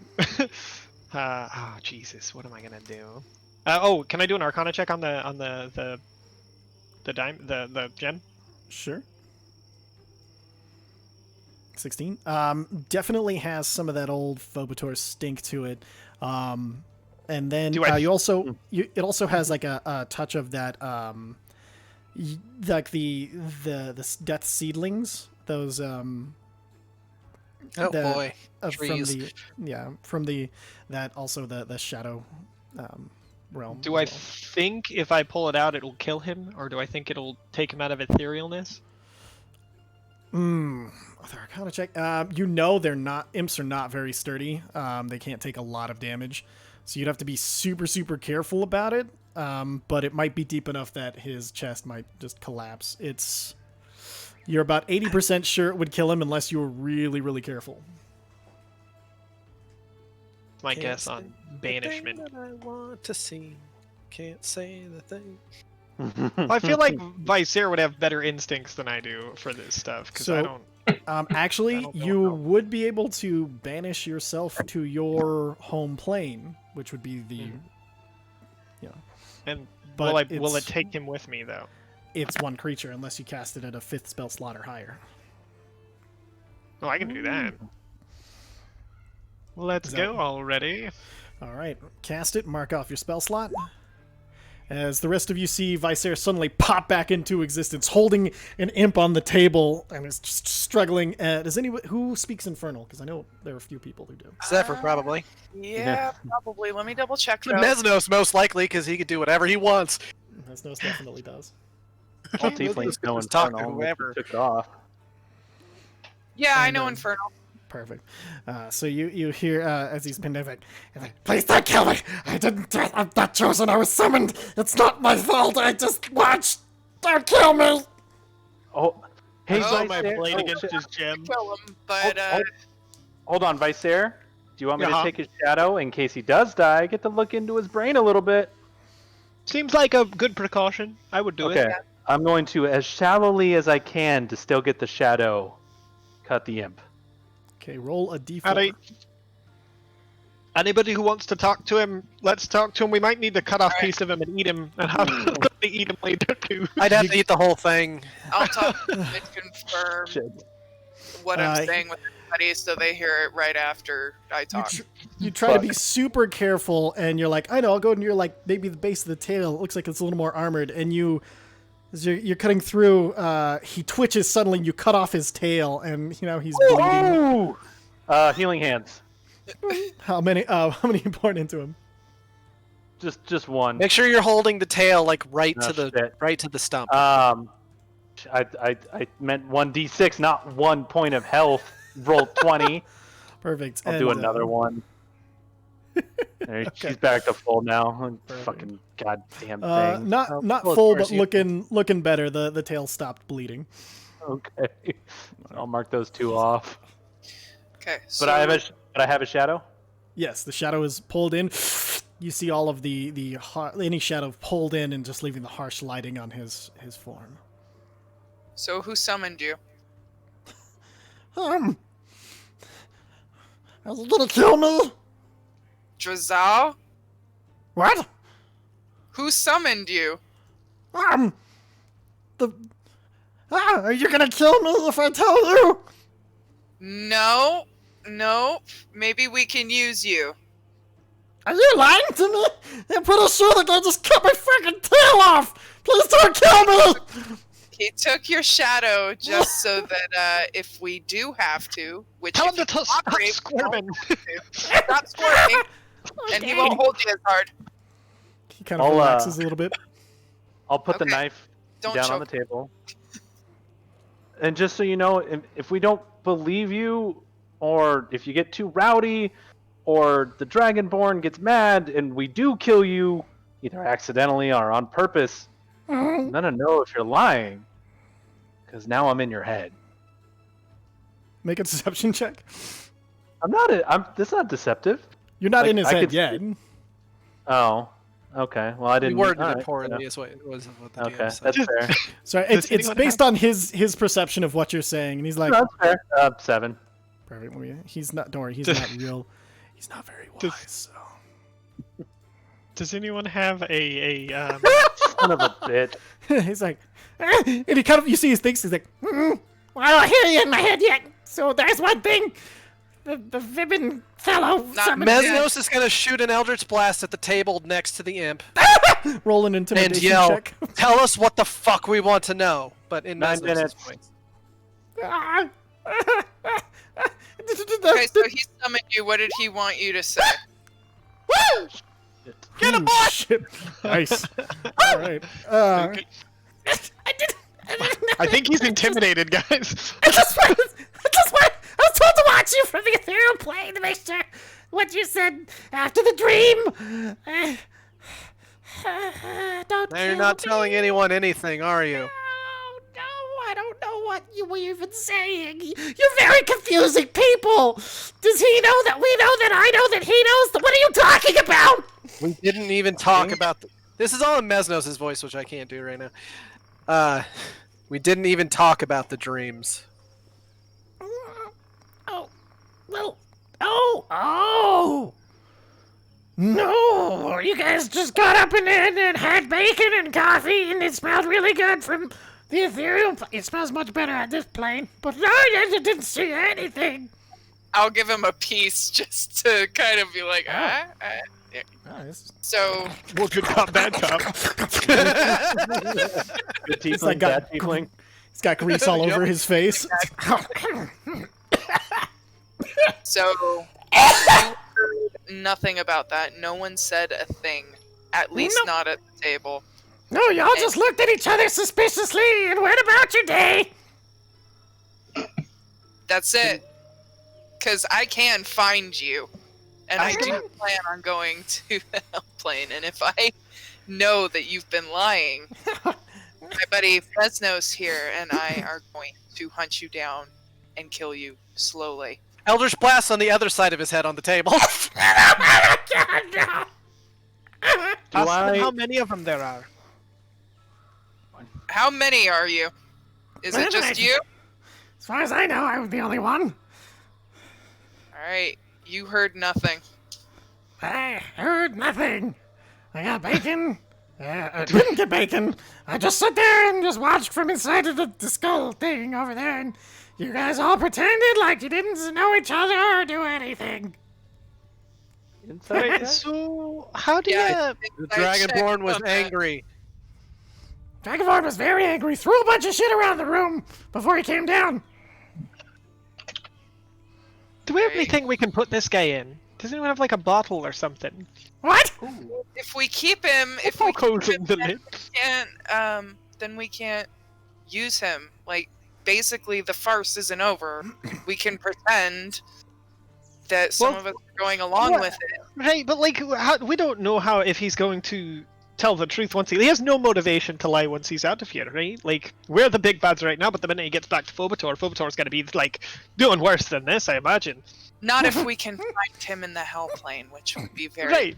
Oh Jesus! What am I gonna do? Oh, can I do an Arcana check on the gem? Sure. 16. Definitely has some of that old Phobator stink to it. And then it also has like a touch of that like the death seedlings, those boy. Trees. From that also the shadow realm. Do I think if I pull it out it'll kill him, or do I think it'll take him out of etherealness? Other Arcana check. Imps are not very sturdy. They can't take a lot of damage, so you'd have to be super, super careful about it. But it might be deep enough that his chest might just collapse. You're about 80% sure it would kill him unless you were really, really careful. My guess on banishment. The thing that I want to see. Can't say the thing. Well, I feel like Vicer would have better instincts than I do for this stuff, because I don't. Actually, you would be able to banish yourself to your home plane, which would be the. And but will it take him with me though? It's one creature unless you cast it at a 5th spell slot or higher. Oh, I can do that. Let's go already. All right, cast it. Mark off your spell slot. As the rest of you see Vicer suddenly pop back into existence, holding an imp on the table, and is just struggling. Does anyone who speaks Infernal? Because I know there are a few people who do. Zephyr, probably. Yeah, probably. Let me double check. though. Mesnos, most likely, because he could do whatever he wants. Mesnos definitely does. All tieflings know Talk to Infernal. whoever. Took it off. Yeah, I And, know Infernal. Perfect. So you hear as he's pinned down, he's like, please don't kill me. I'm not chosen. I was summoned. It's not my fault. I just watched. Don't kill me. Oh, hey, Oh, my Vicer. blade Oh, against shit. his gem. Kill him, but Hold on, Vicer. Do you want me Uh-huh. to take his shadow in case he does die? I get to look into his brain a little bit. Seems like a good precaution. I would do Okay. it. I'm going to, as shallowly as I can, to still get the shadow, cut the imp. Okay, roll a d4. Alright. Anybody who wants to talk to him, let's talk to him. We might need to cut off a piece of him and eat him, and have somebody eat him later too. I'd have to eat the whole thing. I'll talk to him and confirm Shit. what I'm saying with everybody so they hear it right after I talk. You try to be super careful, and you're like, I know, I'll go near like maybe the base of the tail. It looks like it's a little more armored, and as you're cutting through, he twitches suddenly. You cut off his tail, and he's bleeding. Healing hands. How many you poured into him? Just one. Make sure you're holding the tail like right Oh, to the shit. stump. I meant 1d6, not 1 point of health. Roll 20. Perfect. I'll do another one. There, she's back to full now. Fucking goddamn thing. Not well, of full, course but you- looking better. The tail stopped bleeding. Okay, I'll mark those 2 off. Okay, so But I have a shadow. Yes, the shadow is pulled in. You see all of any shadow pulled in and just leaving the harsh lighting on his form. So who summoned you? Are you gonna kill me? Drazal? What? Who summoned you? Are you gonna kill me if I tell you? No. Maybe we can use you. Are you lying to me? I'm pretty sure the guy just cut my freaking tail off! Please don't kill me! He took your shadow just so that if we do have to, which Tell if him to you stop cooperate, we squirming. won't have to. Stop squirming, and he won't hold you as hard. He kind of I'll, relaxes a little bit. I'll put the Okay. knife Don't down choke. on the table. And just so you know, if we don't believe you, or if you get too rowdy, or the Dragonborn gets mad and we do kill you, either accidentally or on purpose, I'm gonna know if you're lying. Because now I'm in your head. Make a deception check. That's not deceptive. You're not Like, in his I head could- yet. Oh. Okay. Well, I We didn't. worded alright, it poorly. yeah. Is what it was what the Okay, DM said. that's fair. Sorry, Does it's anyone based on his perception of what you're saying, and he's like, That's fair. 7. perfect. He's not. Don't worry, he's not real. He's not very wise. So. Does anyone have a Son of a bitch. He's like, and he kind of, you see his things. He's like, well, I don't hear you in my head yet. So there's one thing. The Vibbin fellow summoned me. Mesnos is gonna shoot an Eldritch Blast at the table next to the imp Roll an and intimidation yell, check. "Tell us what the fuck we want to know." But in 9 Mesnos' minutes. voice. Okay, so he summoned you. What did he want you to say? Get him, boy! Shit. Nice. All right. I think he's intimidated, guys. I just want. I was told to watch you from the ethereal plane to make sure what you said after the dream. Don't. Now you're kill not me. telling anyone anything, are you? Oh, no, I don't know what you were even saying. You're very confusing people. Does he know that we know that I know that he knows? What are you talking about? We didn't even talk about this is all in Mesnos' voice, which I can't do right now. We didn't even talk about the dreams. Oh, well, oh. No, you guys just got up and had bacon and coffee, and it smelled really good from the ethereal. It smells much better at this plane, but no, you didn't see anything. I'll give him a piece just to kind of be like, Nice. So, Well, good cop, bad cop. Good It's like tiefling, bad tiefling. He's got grease all over his face. so you heard nothing about that. No one said a thing. At least No. not at the table. No, y'all just looked at each other suspiciously and went about your day. That's it. Because I can find you. And I do plan on going to the hell plane. And if I know that you've been lying, my buddy Fresno's here, and I are going to hunt you down and kill you slowly. Eldritch Blast on the other side of his head on the table. God, no. Ask them how many of them there are. How many are you? Is it just you? As far as I know, I was the only one. Alright, you heard nothing. I heard nothing. I got bacon. I didn't get bacon. I just sat there and just watched from inside of the skull thing over there, and you guys all pretended like you didn't know each other or do anything. Inside check? So how do Yeah, you? The Dragonborn was angry. Dragonborn was very angry, threw a bunch of shit around the room before he came down. Do we have anything we can put this guy in? Does anyone have like a bottle or something? What? If we keep him, then we can't use him. Like, basically, the farce isn't over. We can pretend that some of us are going along with it. Right, but like, we don't know how if he's going to tell the truth once he has no motivation to lie once he's out of here, right? Like, we're the big bads right now, but the minute he gets back to Phobator's going to be like doing worse than this, I imagine. Not if we can find him in the hell plane, which would be very Right.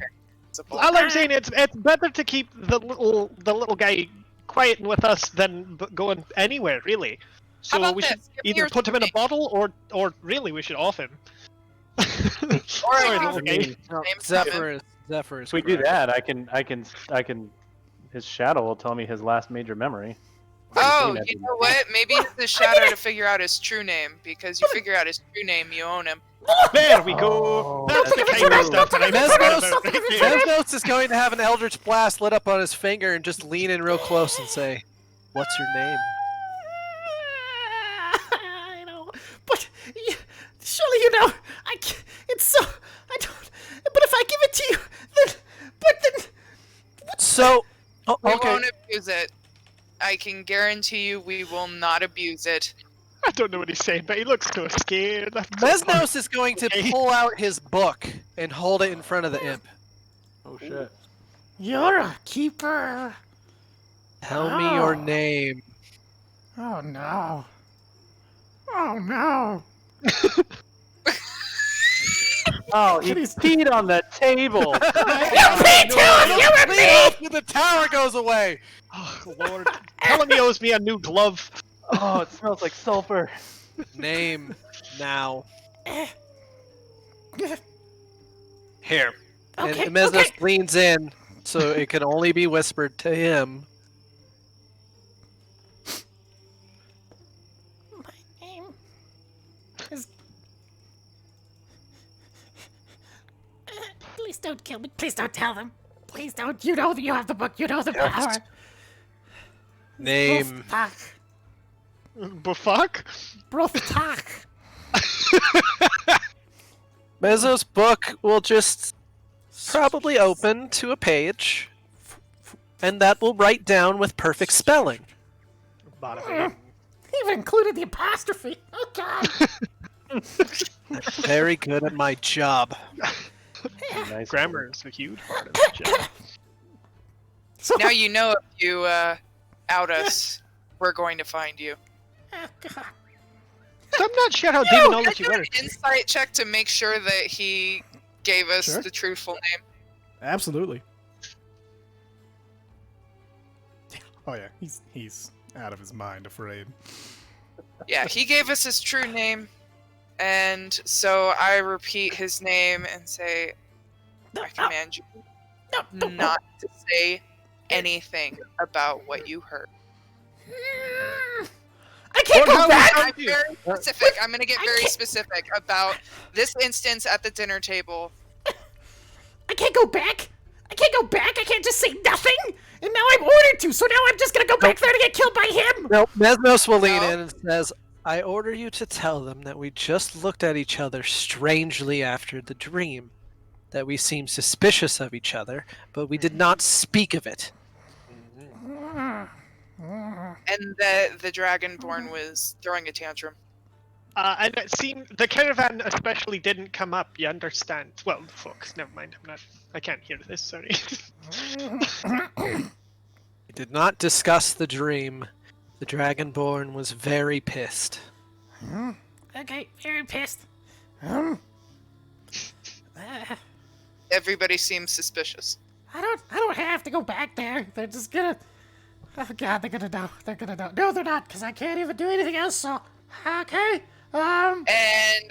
possible. All I'm saying it's better to keep the little guy quiet with us than going anywhere, really. How So about we should this? Give me either your put him in a name. bottle or really we should off him. Alright, Sorry, little guy. name's coming. Zephyr is If we do correct. that, I can. His shadow will tell me his last major memory. Oh, you know what? Maybe it's the shadow to figure out his true name, because you figure out his true name, you own him. There we go. Oh, That's the that's kind of true. stuff that I'm talking about right there. Mesnos is going to have an Eldritch Blast lit up on his finger and just lean in real close and say, "What's your name?" I know, but surely you know, it's so, I don't, but if I give it to you, then, So, We okay. won't abuse it. I can guarantee you we will not abuse it. I don't know what he's saying, but he looks so scared. That's so Mesnos is going to Okay. pull out his book and hold it in front of the imp. Oh shit. you're a keeper. Tell me your Oh. name. Oh no. Oh no. Oh, he peed on the table. The tower goes away. Oh, Lord. Tell him he owes me a new glove. Oh, it smells like sulfur. Name now. Here. Okay, And Mesnos okay. leans in, so it can only be whispered to him. My name is. Please don't kill me. Please don't tell them. Please don't. You know that you have the book. You know the power. Name. Bufuck? Brothtak. Mesnos' book will just probably open to a page, and that will write down with perfect spelling. Bada bing. Even included the apostrophe. Oh God. Very good at my job. Nice. Grammar is a huge part of the job. So. Now you know if you out us, we're going to find you. Oh, God. So I'm not sure how Can I demonology do an works. insight check to make sure that he gave us Sure. the truthful name? Absolutely. Oh yeah, he's out of his mind, afraid. Yeah, he gave us his true name, and so I repeat his name and say, I command you not to say anything about what you heard. I can't Well, go how back. is I'm very specific. I'm going to get very specific about this instance at the dinner table. I can't go back. I can't go back. I can't just say nothing. And now I'm ordered to. So now I'm just gonna go back there to get killed by him. No, Mesnos will lean No. in and says, I order you to tell them that we just looked at each other strangely after the dream, that we seemed suspicious of each other, but we did not speak of it. And that the Dragonborn was throwing a tantrum. And it seemed the caravan especially didn't come up. You understand? Well, folks, never mind. I can't hear this. Sorry. We did not discuss the dream. The Dragonborn was very pissed. Okay, very pissed. Everybody seems suspicious. I don't have to go back there. They're just gonna. Oh god, they're gonna know. They're gonna know. No, they're not, because I can't even do anything else, so... Okay, And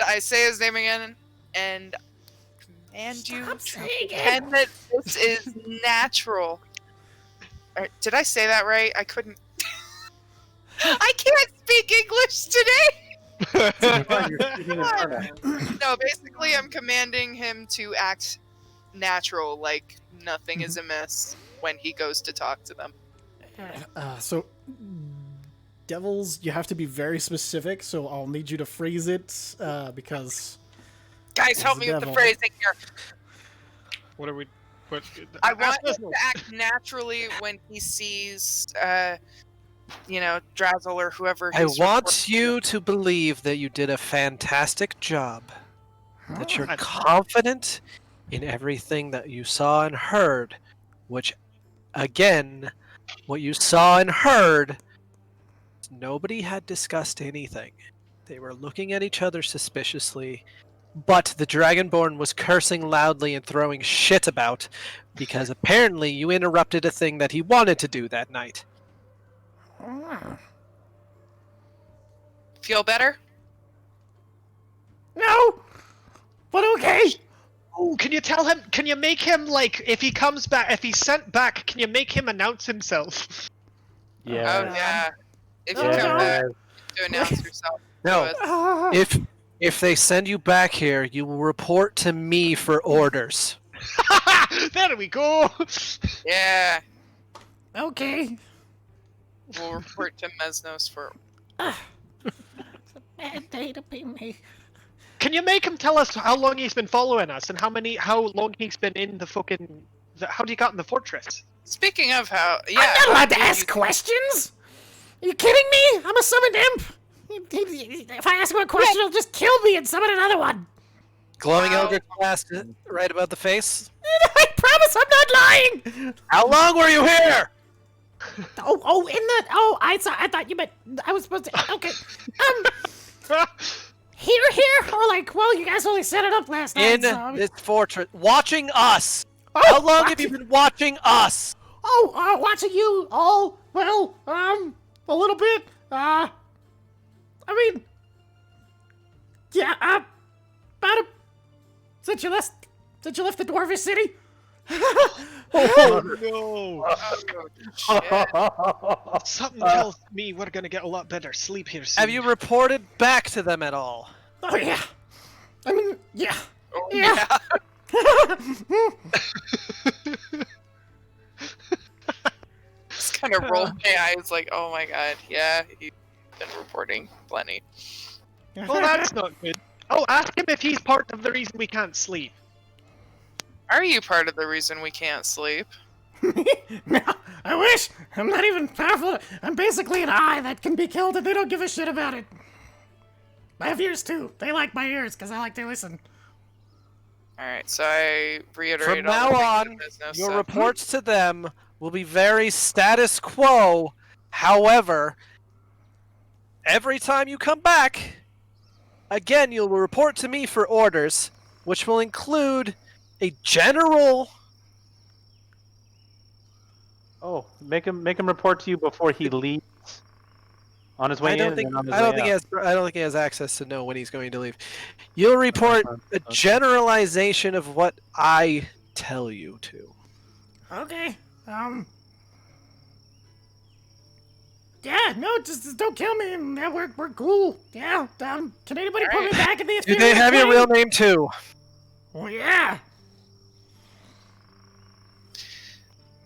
I say his name again, and command you Stop to saying it. pretend that this is natural. Did I say that right? I couldn't. I can't speak English today! No, basically I'm commanding him to act natural, like nothing is amiss when he goes to talk to them. So, devils, you have to be very specific, so I'll need you to phrase it, because... Guys, help He's a me with the devil. phrasing here. What are we? What? I want him to act naturally when he sees, Drazzle or whoever. I he's want reporting you to believe that you did a fantastic job. That you're I- confident in everything that you saw and heard. Which, again, what you saw and heard, nobody had discussed anything. They were looking at each other suspiciously, but the Dragonborn was cursing loudly and throwing shit about because apparently you interrupted a thing that he wanted to do that night. Feel better? no! But okay! Oh, can you tell him? Can you make him like if he comes back? If he's sent back, can you make him announce himself? Oh, Yeah. yeah. If you No, come no. back to announce yourself. No, do it. if they send you back here, you will report to me for orders. There we go. Yeah. Okay. We'll report to Mesnos for... Bad day to be me. Can you make him tell us how long he's been following us and how long he's been in the fucking? How do you got in the fortress? Speaking of how... Yeah. I'm not allowed to you- ask questions! Are you kidding me? I'm a summoned imp! If I ask him a question, he'll just kill me and summon another one! Glowing Wow. Eldritch Blast right about the face. I promise I'm not lying! How long were you here? I thought you meant I was supposed to. Okay, here, or like, well, you guys only set it up last night. In so, I mean- this fortress, watching us. Oh, How long have you watching- been watching us? watching you all. Well, a little bit. I mean, yeah, about a since you left the Dwarvish City. Oh no! Oh, shit. Something tells me we're gonna get a lot better sleep here soon. Have you reported back to them at all? Oh yeah. I mean, yeah. Oh, Yeah. Just kind of roll my eyes like, oh my god, yeah, he's been reporting plenty. Well, that's not good. Oh, ask him if he's part of the reason we can't sleep. Are you part of the reason we can't sleep? No, I wish. I'm not even powerful. I'm basically an eye that can be killed and they don't give a shit about it. I have ears too. They like my ears because I like to listen. Alright, so I reiterate From all now the things on, in business, your so- reports to them will be very status quo. However, every time you come back, again, you'll report to me for orders, which will include a general. Oh, make him report to you before he leaves. On his way I in. don't think and on his I don't way think he out. has. I don't think he has access to know when he's going to leave. You'll report a generalization of what I tell you to. Okay. Yeah, no, just don't kill me. And yeah, we're cool. Yeah. Can anybody put me Alright. back in the Do they have your real name too? Well, yeah.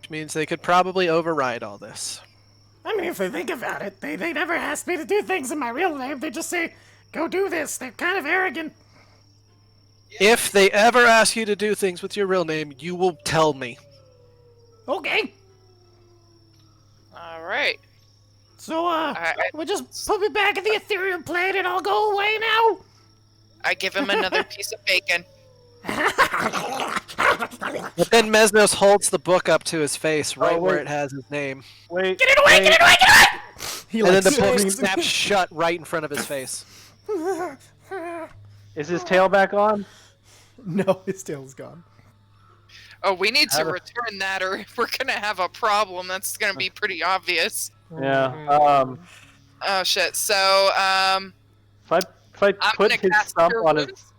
Which means they could probably override all this. I mean, if they think about it, they never ask me to do things in my real name. They just say, go do this. They're kind of arrogant. If they ever ask you to do things with your real name, you will tell me. Okay. Alright. So, I we'll just put me back in the ethereal plane and I'll go away now. give him another piece of bacon. But then Mesnos holds the book up to his face, right where wait. it has his name. Wait. Get it away! Get it away! Get it He And then like the book screams. snaps shut right in front of his face. away! Is his tail back on? No, his tail's gone. Oh, we need How to do- return that, or if we're gonna have a problem. That's gonna be pretty obvious. Yeah. Oh shit. So, If I I'm put gonna his cast stump Cure on Wounds.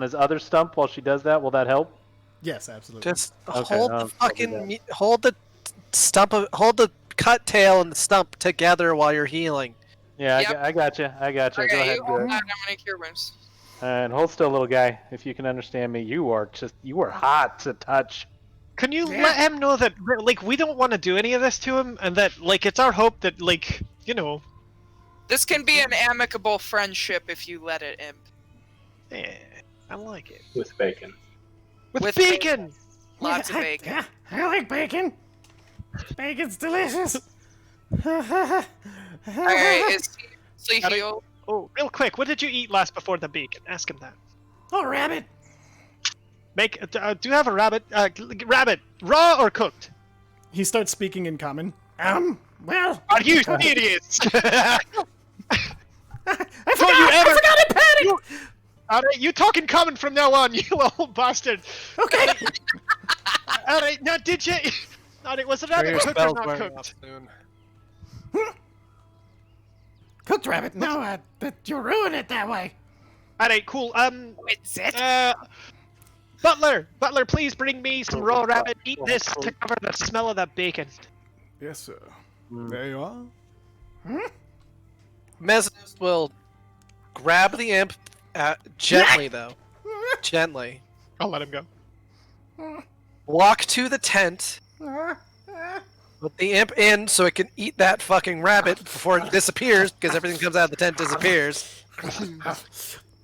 his other stump while she does that, will that help? Yes, absolutely. Just Okay, hold I'll the do fucking that. hold the hold the cut tail and the stump together while you're healing. Yeah, Yep. I got you. I got you. Go Okay, ahead. you Do hold it. that. I'm gonna Cure Wounds. And hold still, little guy. If you can understand me, you are hot to touch. Can you Yeah. let him know that, like, we don't want to do any of this to him, and that, like, it's our hope that, like, you know, This can be an amicable friendship if you let it imp. I like it. With bacon. With With bacon! Lots of Yeah, bacon. Yeah, I like bacon. Bacon's delicious. Alright, is he Gotta- healed? Oh, real quick, what did you eat last before the bacon? Ask him that. Oh, rabbit. Do you have a rabbit? Rabbit, raw or cooked? He starts speaking in common. Well, Are you idiots? I Don't you ever- forgot it, Patty. Alright, you talk in common from now on, you old bastard. Okay. Alright, now did you... Alright, was the rabbit Your cooked or spell's not wearing cooked? off soon. Cooked rabbit. No, you ruin it that way. Alright, cool. It's it. Butler, please bring me some raw rabbit. Eat this to cover the smell of that bacon. Yes, sir. Mm. There you are. Meznos will grab the imp gently, though. Gently. I'll let him go. Walk to the tent. Put the imp in so it can eat that fucking rabbit before it disappears, because everything comes out of the tent disappears.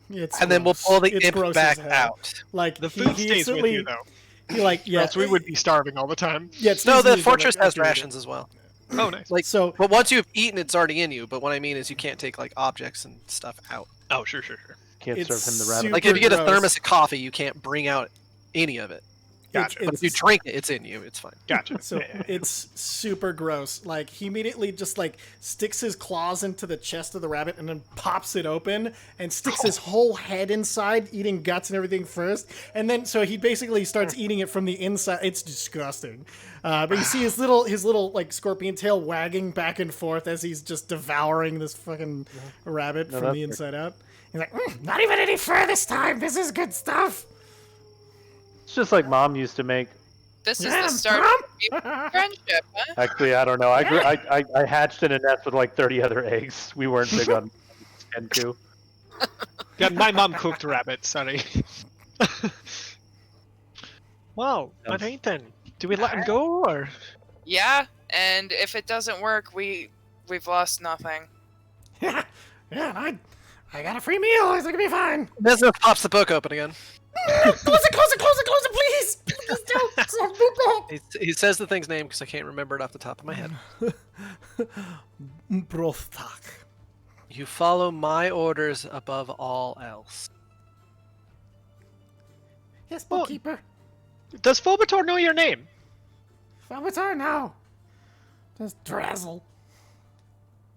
It's And then we'll gross. pull the It's imp gross back as hell. out. Like The he food stays with instantly, you, though. he like Or yeah. else we would be starving all the time. Yeah, it's No, the easily fortress gonna has activate it. rations as well. Oh, nice. Like, So but once you've eaten, it's already in you. But what I mean is you can't take like objects and stuff out. Oh, sure. Can't It's serve him the rabbit. Like if you get a gross. thermos of coffee, you can't bring out any of it. Gotcha. But if you drink it, it's in you. It's fine. Gotcha. So it's super gross. Like he immediately just like sticks his claws into the chest of the rabbit and then pops it open and sticks his whole head inside, eating guts and everything first. And then so he basically starts eating it from the inside. It's disgusting. But you see his little like scorpion tail wagging back and forth as he's just devouring this fucking rabbit from that's the inside out. He's like, not even any fur this time. This is good stuff. It's just like Mom used to make. This is Yeah, the start Mom. of a friendship, huh? Actually, I don't know. I hatched in a nest with like 30 other eggs. We weren't big on Kenku. Yeah, my mom cooked rabbit, sorry. Wow, alright then. Do we let him go, or...? Yeah, and if it doesn't work, we've lost nothing. Yeah, and I got a free meal. It's gonna be fine. Meznos pops the book open again. Close it, please. Please don't send me back. He says the thing's name because I can't remember it off the top of my head. Brostak. You follow my orders above all else. Yes, bookkeeper. Does Phobator know your name? What's our now? Just Drazzle.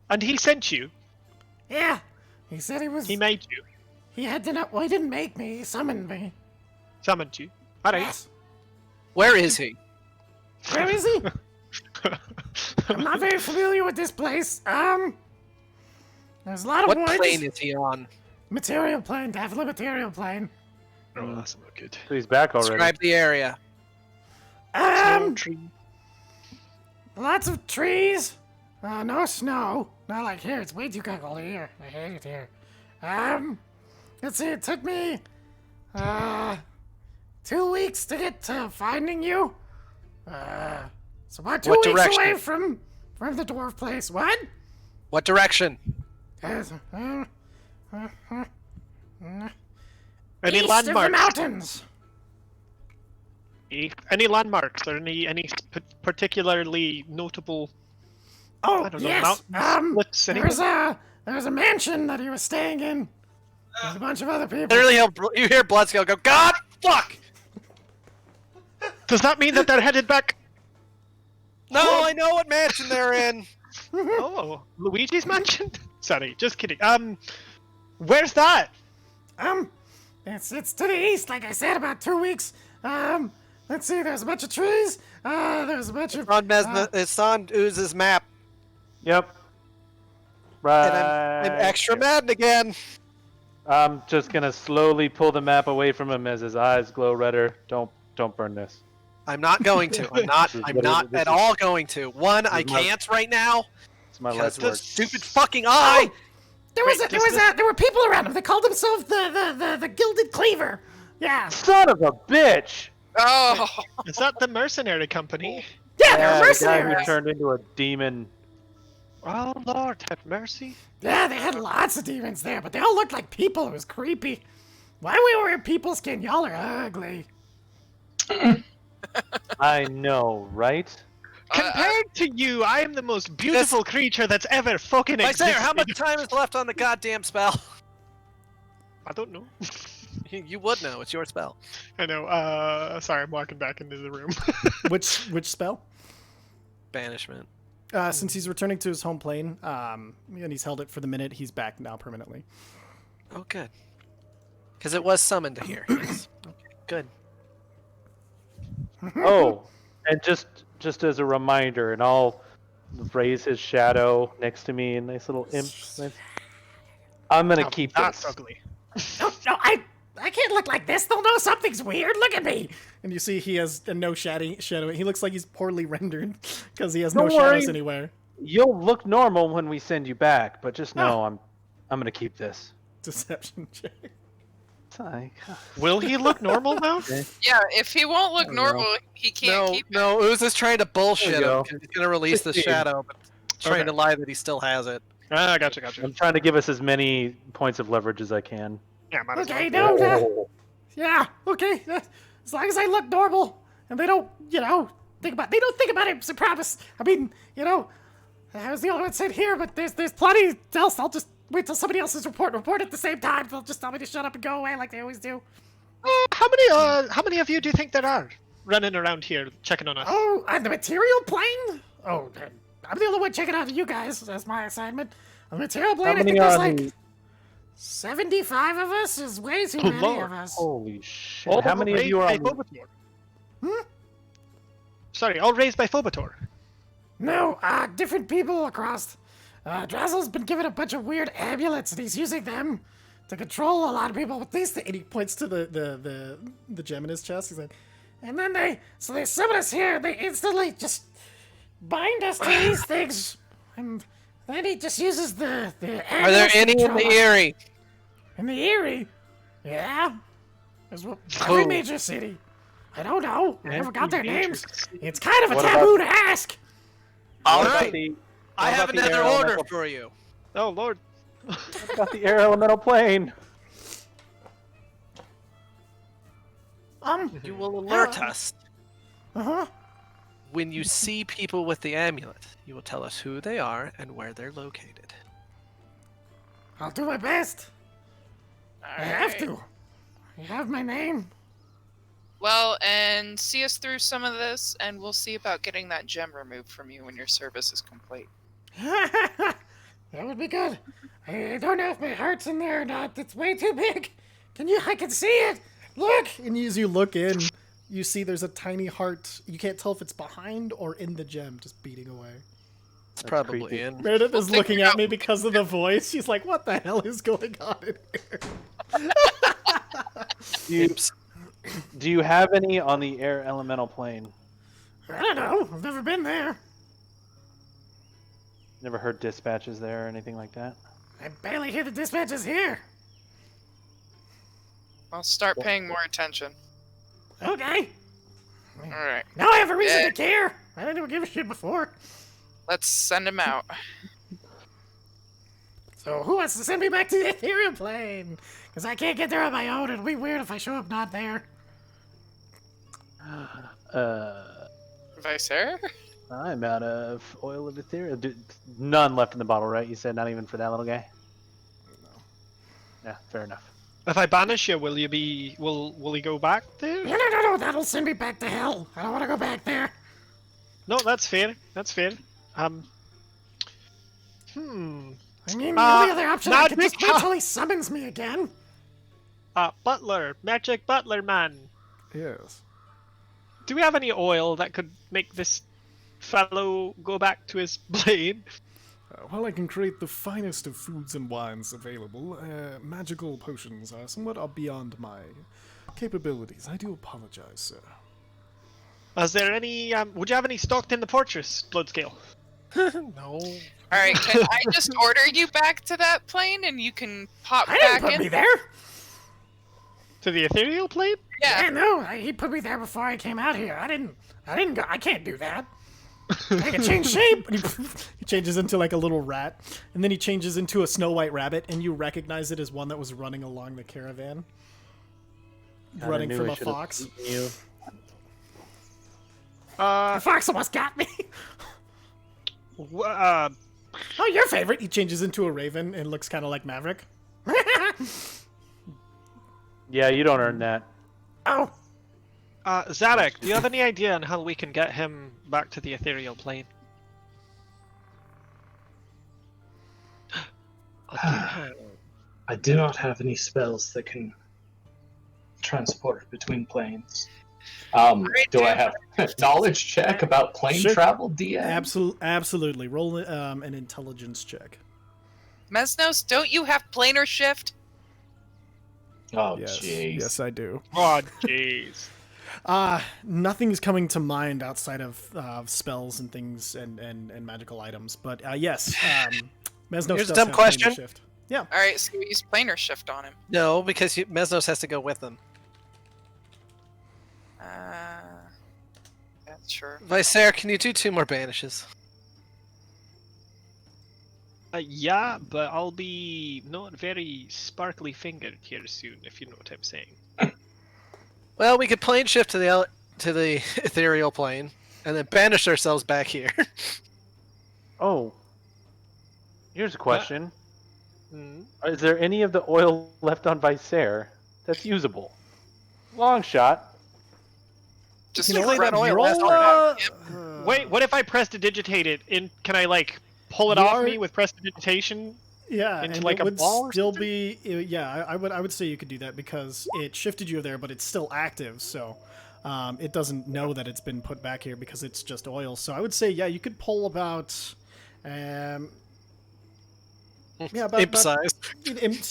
And he sent you? Yeah. He said He made you? he had to know. Well, he didn't make me. He summoned me. Summoned you? Alright. Yes. Where is he? Where is he? I'm not very familiar with this place. There's a lot of What woods. plane is he on? Material plane, definitely material plane. Oh, that's not good. So he's back already. Describe the area. Tree. Lots of trees. No snow. Not like here. It's way too cold here. I hate it here. Let's see. It took me 2 weeks to get to finding you. So about 2 What weeks direction? away from the dwarf place. What? What direction? Any East landmarks? of the mountains. Any landmarks or any particularly notable? Oh, I don't know, yes. mountains, splits, anything? There's a mansion that he was staying in. There's a bunch of other people. Literally, you hear Bloodscale go, God, fuck! Does that mean that they're headed back? No, I know what mansion they're in. Oh, Luigi's mansion? Sorry, just kidding. Where's that? It's to the east, like I said, about 2 weeks. Let's see. There's a bunch of trees. There's a bunch of. It's on Ooze's map, Yep. and Right. I'm extra mad again. I'm just gonna slowly pull the map away from him as his eyes glow redder. Don't burn this. I'm not going to. I'm not at all going to. One, I can't right now. It's my Because last the word. stupid fucking eye. There were people around him. They called themselves the Gilded Cleaver. Yeah. Son of a bitch! Oh, Is that the mercenary company? Yeah, they're Yeah, the guy mercenaries. who turned into a demon. Oh Lord, have mercy. Yeah, they had lots of demons there, but they all looked like people. It was creepy. Why are we wearing people skin? Y'all are ugly. I know, right? Compared to you, I am the most beautiful creature that's ever fucking existed. Lysander, how much time is left on the goddamn spell? I don't know. You would know. It's your spell. I know. Sorry, I'm walking back into the room. Which spell? Banishment. Since he's returning to his home plane, and he's held it for the minute, he's back now permanently. Oh, good. Because it was summoned to here. Yes. Okay, good. Oh, and just as a reminder, and I'll raise his shadow next to me, a nice little imp. I'm gonna keep That's this. ugly. No, I can't look like this. They'll know something's weird. Look at me. And you see he has no shadow. He looks like he's poorly rendered because he has Don't no shadows worry. anywhere. You'll look normal when we send you back, but just know I'm gonna keep this. Deception check. Sorry. Will he look normal now? yeah. If he won't look I don't know. normal, he can't No, keep it. no, Ooze is trying to bullshit There you him. go. 'Cause he's going to release the 15. shadow, but trying Okay. to lie that he still has it. Ah, gotcha. I'm trying to give us as many points of leverage as I can. Yeah, might as well. Okay, no. Yeah, okay. As long as I look normal and they don't, think about it. I promise. I mean, I was the only one sitting here, but there's plenty else. I'll just wait till somebody else's report at the same time. They'll just tell me to shut up and go away like they always do. How many of you do you think there are running around here checking on us? Oh, on the material plane? Oh, I'm the only one checking out you guys. That's my assignment. On the material plane, I think there's like 75 of us. Is way too many Lord. of us. Holy shit! How many of you are raised by on? Phobator? Sorry, all raised by Phobator. No, different people across. Drazel's been given a bunch of weird amulets, and he's using them to control a lot of people with these things. And he points to the gem in his chest. He's like, And then they summon us here, and they instantly just bind us to these things. And then he just uses the Are there amulets to any in control the us. Erie? In the Erie? Yeah. There's every major city. I don't know. I never got their names. It's kind of a What taboo to ask. All What about right. the- I what have about the another air order elemental- for you. Oh Lord. What about the air elemental plane? You will alert us Uh-huh. when you see people with the amulet. You will tell us who they are and where they're located. I'll do my best. I have to. You have my name. Well, and see us through some of this, and we'll see about getting that gem removed from you when your service is complete. That would be good. I don't know if my heart's in there or not. It's way too big. I can see it. Look. and as you look in, you see there's a tiny heart. You can't tell if it's behind or in the gem, just beating away. It's probably creepy. in. Meredith is figure looking it at out. me because of the voice. She's like, "What the hell is going on in here?" Oops. Do you have any on the air elemental plane? I don't know. I've never been there. Never heard dispatches there or anything like that? I barely hear the dispatches here. I'll start paying more attention. Okay. Alright, Now I have a reason Yeah. to care. I didn't even give a shit before. let's send him out. So who wants to send me back to the ethereal plane? Because I can't get there on my own. It'll be weird if I show up not there. Vicer? I'm out of oil of ethereal. None left in the bottle, right? You said not even for that little guy? No. Yeah, fair enough. If I banish you, will you be? Will he go back there? No. That'll send me back to hell. I don't want to go back there. No, that's fair. That's fair. I mean, the only other option I could just magic- wait till he summons me again. Butler, magic butler man. Yes. Do we have any oil that could make this fellow go back to his plane? While I can create the finest of foods and wines available, magical potions are somewhat beyond my capabilities. I do apologize, sir. Is there any? Would you have any stocked in the fortress, Bloodscale? No. Alright, can I just order you back to that plane and you can pop I didn't back put in? me there. To the ethereal plane? Yeah. Yeah, no, he put me there before I came out here. I didn't go. I can't do that. I can change shape. And he changes into like a little rat, and then he changes into a Snow White rabbit, and you recognize it as one that was running along the caravan. Kinda Running knew from I a should've fox. eaten you. The fox almost got me. Oh, your favorite. He changes into a raven and looks kind of like Maverick. Yeah, you don't earn that. Oh, Zarek, do you have any idea on how we can get him back to the ethereal plane? I do not have any spells that can transport between planes. Do I have a knowledge check about plane Sure. travel, DM? Absolutely. Roll an intelligence check. Mesnos, don't you have planar shift? Oh, Yes, jeez. yes, I do. Oh, jeez. Nothing's coming to mind outside of spells and things and magical items. But yes, Mesnos Here's a does dumb have question. planar shift. Yeah. Alright, so use planar shift on him. No, because Mesnos has to go with them. Yeah, sure. Vicer, can you do 2 more banishes? Yeah, but I'll be not very sparkly fingered here soon, if you know what I'm saying. Well, we could plane shift to the ethereal plane, and then banish ourselves back here. Oh. Here's a question. Hmm? Is there any of the oil left on Vicer that's usable? Long shot. Just You know run what? oil Roll, left on him. Wait, what if I prestidigitate it? Can I, like, pull it You off are- me with prestidigitation? Yeah, into and like it a would ball or still something? be. Yeah, I would say you could do that because it shifted you there, but it's still active, so it doesn't know that it's been put back here because it's just oil. So I would say, yeah, you could pull about. Yeah, about Imp size.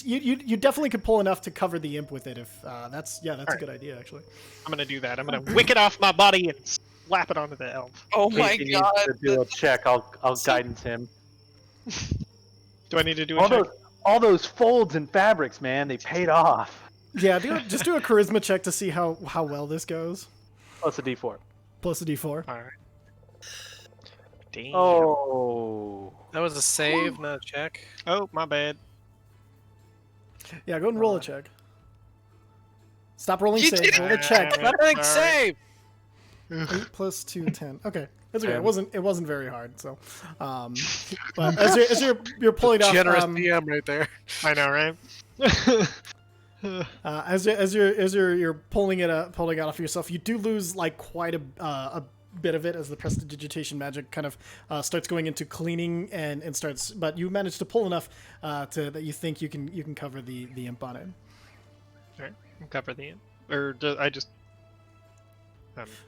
you definitely could pull enough to cover the imp with it. If that's a good idea actually. I'm gonna do that. I'm gonna wick it off my body and slap it onto the elf. Oh my If he god. needs to do a check, I'll guidance him. Do I need to do a check? All those folds and fabrics, man, they paid off. Yeah, just do a charisma check to see how well this goes. Plus a D4. Plus a d4. Alright. Damn. Oh. That was a save, not a check. Oh, my bad. Yeah, go and roll a check. Stop rolling You save. did Roll a check. Not a save! 8 plus 2, 10. Okay, that's okay. Ten. It wasn't very hard. So, but as you're pulling off, Generous DM right there. I know, right? as you're pulling it out of yourself, you do lose like quite a bit of it as the prestidigitation magic kind of starts going into cleaning and starts. But you manage to pull enough that you think you can cover the imp on it. Alright, cover the end. Or do I just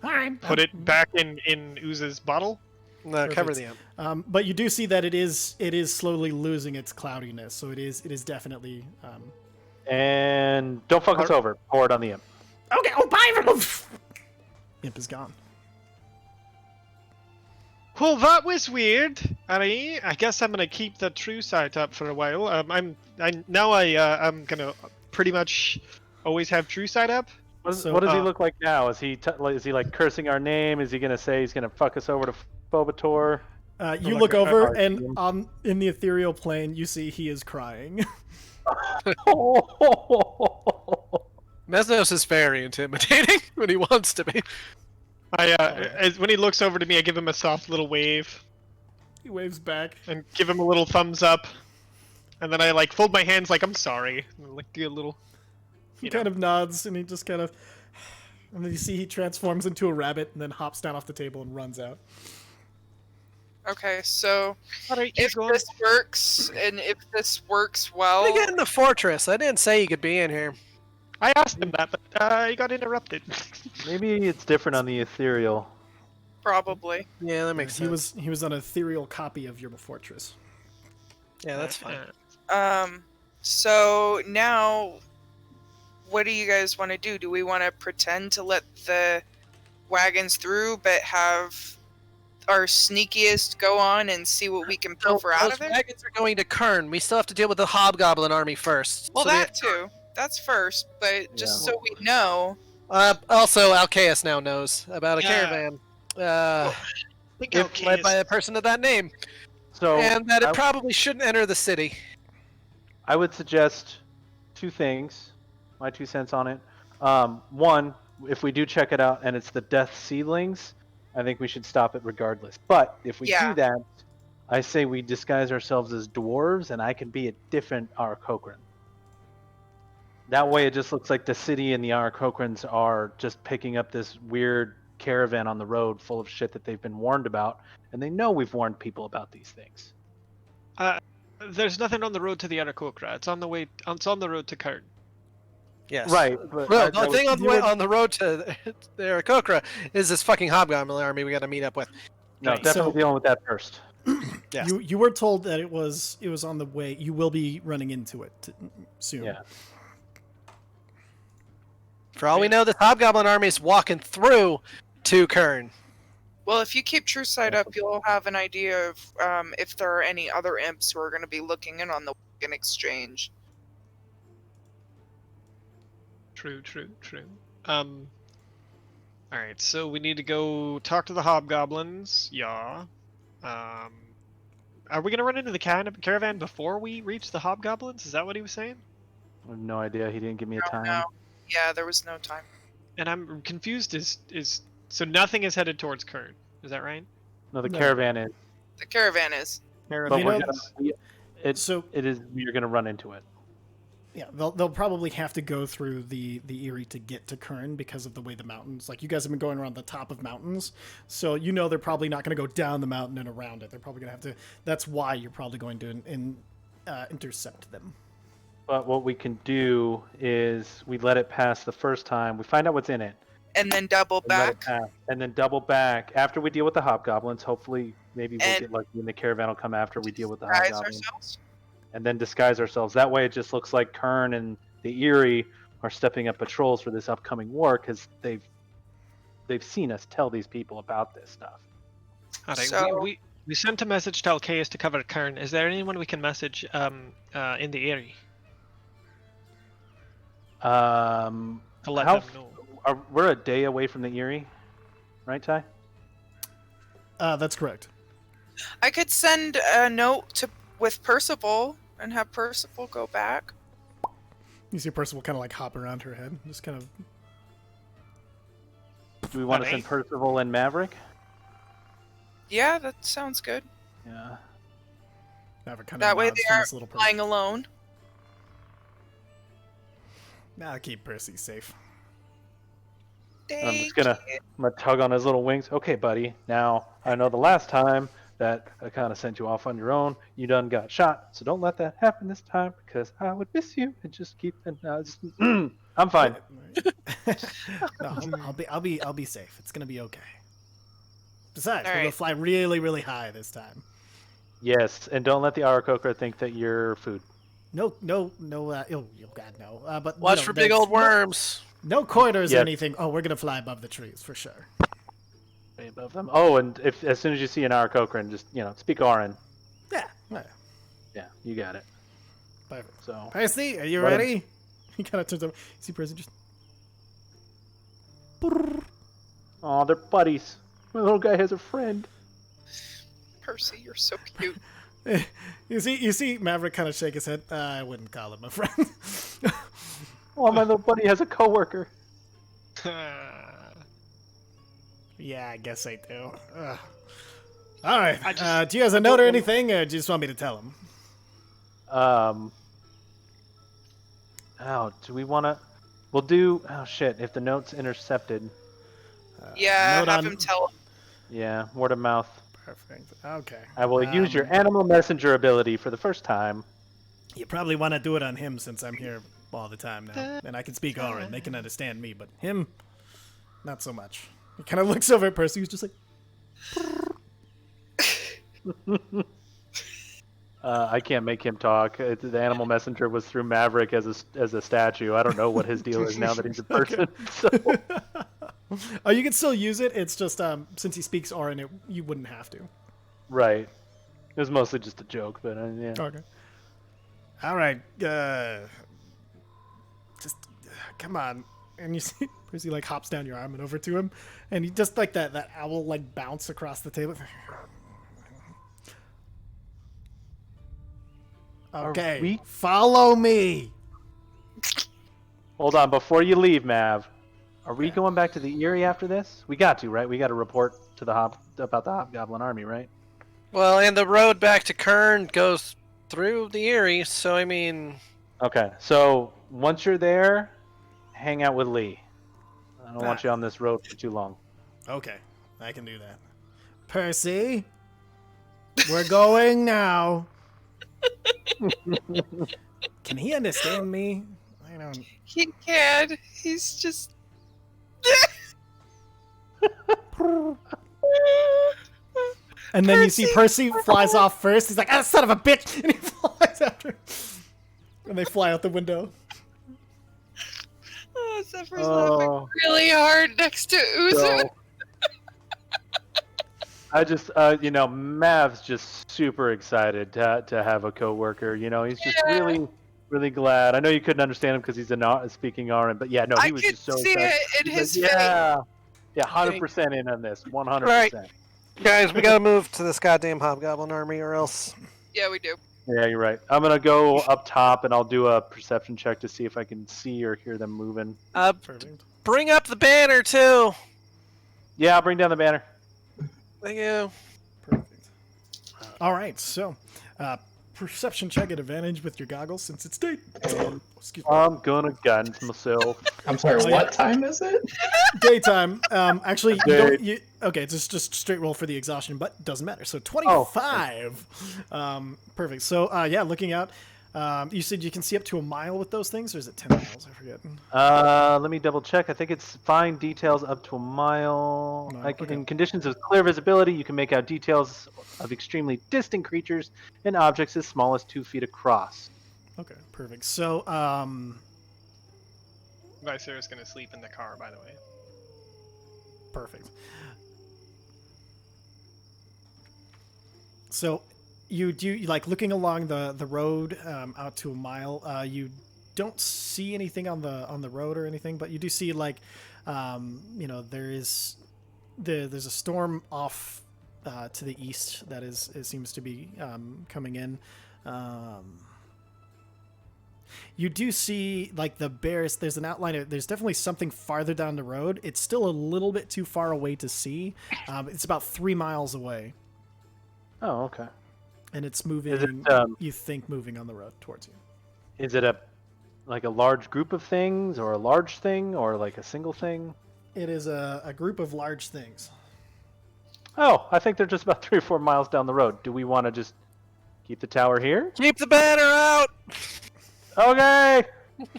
all right. put it back in Ooze's bottle? No, cover Perfect. the imp. But you do see that it is slowly losing its cloudiness, so it is definitely. And don't fuck us over. Pour it on the imp. Okay. Oh, bye. Imp is gone. Well, that was weird. I guess I'm gonna keep the true sight up for a while. I'm gonna pretty much always have true sight up. What does he look like now? Is he like cursing our name? Is he gonna say he's gonna fuck us over to Phobator? You look over, and in the ethereal plane, you see he is crying. Mesnos is very intimidating when he wants to be. When he looks over to me, I give him a soft little wave He waves back. and give him a little thumbs up, and then I like fold my hands like I'm sorry, and like do a little. He kind of nods, and he just kind of. And then you see he transforms into a rabbit, and then hops down off the table and runs out. Okay, so Alright, if this works, and if this works well, Let me get in the fortress. I didn't say you could be in here. I asked him that, but he got interrupted. Maybe it's different on the ethereal. Probably. Yeah, that makes sense. He was an ethereal copy of your fortress. Yeah, that's fine. So now, what do you guys want to do? Do we want to pretend to let the wagons through, but have our sneakiest go on and see what we can pilfer out Those of there? wagons are going to Kern. We still have to deal with the Hobgoblin army first. Well, So that too. That's first, but just so we know. Also, Alcaeus now knows about a Yeah. caravan. I think If led by a person of that name. So And that it probably shouldn't enter the city. I would suggest 2 things. My 2 cents on it. One, if we do check it out and it's the Death Seedlings, I think we should stop it regardless. But if we do that, I say we disguise ourselves as dwarves, and I can be a different Aarakocran. That way, it just looks like the city and the Aarakocrans are just picking up this weird caravan on the road full of shit that they've been warned about, and they know we've warned people about these things. There's nothing on the road to the Aarakocra. It's on the way. It's on the road to Kern. Yes. Right. But Well, the thing on the road to the Aarakocra is this fucking Hobgoblin army we got to meet up with. No, definitely dealing with that first. Yeah. You were told that it was on the way. You will be running into it soon. Yeah. For all we know, this Hobgoblin army is walking through to Kern. Well, if you keep True Sight up, you'll have an idea of if there are any other imps who are going to be looking in on the wagon exchange. True. All right, so we need to go talk to the hobgoblins. Yeah. Are we gonna run into the caravan before we reach the hobgoblins? Is that what he was saying? I have no idea. He didn't give me a time. No. Yeah, there was no time. And I'm confused. Is so nothing is headed towards Kern? Is that right? No, the caravan is. The caravan is. But Caravan. we're know- gonna, it is. You're gonna run into it. Yeah, they'll probably have to go through the Erie to get to Kern because of the way the mountains. Like, you guys have been going around the top of mountains, so you know they're probably not going to go down the mountain and around it. They're probably going to have to. That's why you're probably going to intercept them. But what we can do is we let it pass the first time. We find out what's in it. And then double And let it back. pass, and then double back after we deal with the hobgoblins. Hopefully, maybe we'll And get lucky and the caravan will come after we deal with the Disguise hobgoblins. ourselves. And then disguise ourselves. That way, it just looks like Kern and the Erie are stepping up patrols for this upcoming war because they've seen us tell these people about this stuff. All right, So- we sent a message to Alcaeus to cover Kern. Is there anyone we can message in the area to let them know? We're a day away from the Erie, right, Ty? That's correct. I could send a note with Percival and have Percival go back. You see Percival kind of like hop around her head, just kind of. Do we want to send Percival and Maverick? Yeah, that sounds good. Yeah. Maverick kind That of way nods they from aren't his little perch. flying alone. Nah, keep Percy safe. I'm just gonna tug on his little wings. Okay, buddy. Now I know the last time that I kind of sent you off on your own, you done got shot. So don't let that happen this time because I would miss you and just keep. I'm fine. No, I'll be safe. It's gonna be okay. Besides, All we're gonna right. fly really, really high this time. Yes, and don't let the Aarakocra think that you're food. No, oh God, no. But Watch no, for big there's old worms. No corridors or Yes. anything. Oh, we're gonna fly above the trees for sure. Way above them. Oh, and if as soon as you see an Aarakocra, just speak Auran. Yeah. Yeah, you got it. Perfect. So Percy, are you Let him- ready? He kind of turns over. You see Percy just. oh, they're buddies. My little guy has a friend. Percy, you're so cute. You see Maverick kind of shake his head. I wouldn't call him a friend. Oh, my little buddy has a coworker. Yeah, I guess I do. All right. Do you guys a note or anything, or do you just want me to tell him? Oh, do we want to? We'll do. Oh shit! If the note's intercepted, Yeah, note have on- him tell. yeah, word of mouth. Perfect. Okay. I will use your animal messenger ability for the first time. You probably want to do it on him since I'm here all the time now, and I can speak Auran. They can understand me, but him, not so much. He kind of looks over at Percy, who's just like, I can't make him talk. The animal messenger was through Maverick as a statue. I don't know what his deal is now that he's a person. So. Oh, you can still use it. It's just since he speaks Auran, you wouldn't have to. Right. It was mostly just a joke, but yeah. Okay. All right. Just come on. And you see Percy like hops down your arm and over to him, and he just like that owl like bounce across the table. Okay, follow me. Hold on, before you leave, Mav. Are we going back to the Eyrie after this? We got to, right? We got to report to about the Hobgoblin army, right? Well, and the road back to Kern goes through the Eyrie, so I mean... Okay, so once you're there, hang out with Lee. I don't want you on this road for too long. Okay, I can do that. Percy, we're going now. Can he understand me? I don't... He can. He's just... And then you see Percy flies off first. He's like, "Ah, son of a bitch!" And he flies after. And they fly out the window. Oh, Zephyr's laughing really hard next to Uzu. So, I just, Mav's just super excited to have a coworker. He's just really, really glad. I know you couldn't understand him because he's speaking Auran, but yeah, no, he was just so excited. I could see it in his face. Yeah, 100% in on this, 100%. Right. Guys, we gotta move to this goddamn Hobgoblin army, or else. Yeah, we do. Yeah, you're right. I'm gonna go up top and I'll do a perception check to see if I can see or hear them moving. Perfect. Bring up the banner too. Yeah, I'll bring down the banner. Thank you. Perfect. All right, so perception check at advantage with your goggles since it's day. Excuse me. I'm gonna guns myself. I'm sorry, what time is it? Daytime. Actually, you don't. Okay, just straight roll for the exhaustion, but doesn't matter. So 25. Perfect. So yeah, looking out. You said you can see up to a mile with those things, or is it 10 miles? I forget. Let me double check. I think it's fine details up to a mile. No, In conditions of clear visibility, you can make out details of extremely distant creatures and objects as small as 2 feet across. Okay, perfect. So, Vicer's gonna sleep in the car, by the way. perfect. So, you like looking along the road out to a mile. You don't see anything on the road or anything, but you do see like, there's a storm off to the east that it seems to be coming in. You do see like the bears. There's an outline. There's definitely something farther down the road. It's still a little bit too far away to see. It's about 3 miles away. Oh, okay. And it's moving. Is it, you think moving on the road towards you? Is it a large group of things, or a large thing, or like a single thing? It is a group of large things. Oh, I think they're just about 3 or 4 miles down the road. Do we want to just keep the tower here? Keep the banner out. Okay.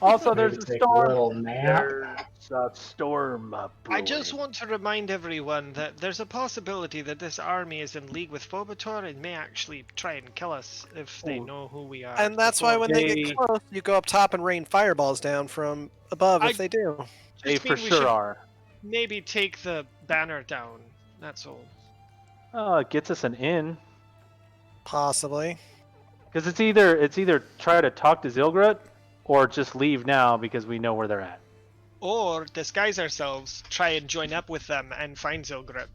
Also, there's a Take storm. little nap. There's a storm. I just want to remind everyone that there's a possibility that this army is in league with Phobator and may actually try and kill us if they know who we are. And that's why when they They- get close, you go up top and rain fireballs down from above if they do. They Just for mean we should sure are. Maybe take the banner down. That's all. Oh, it gets us an in. Possibly. Because it's either try to talk to Zilgrut or just leave now because we know where they're at. Or disguise ourselves, try and join up with them and find Zilgrit.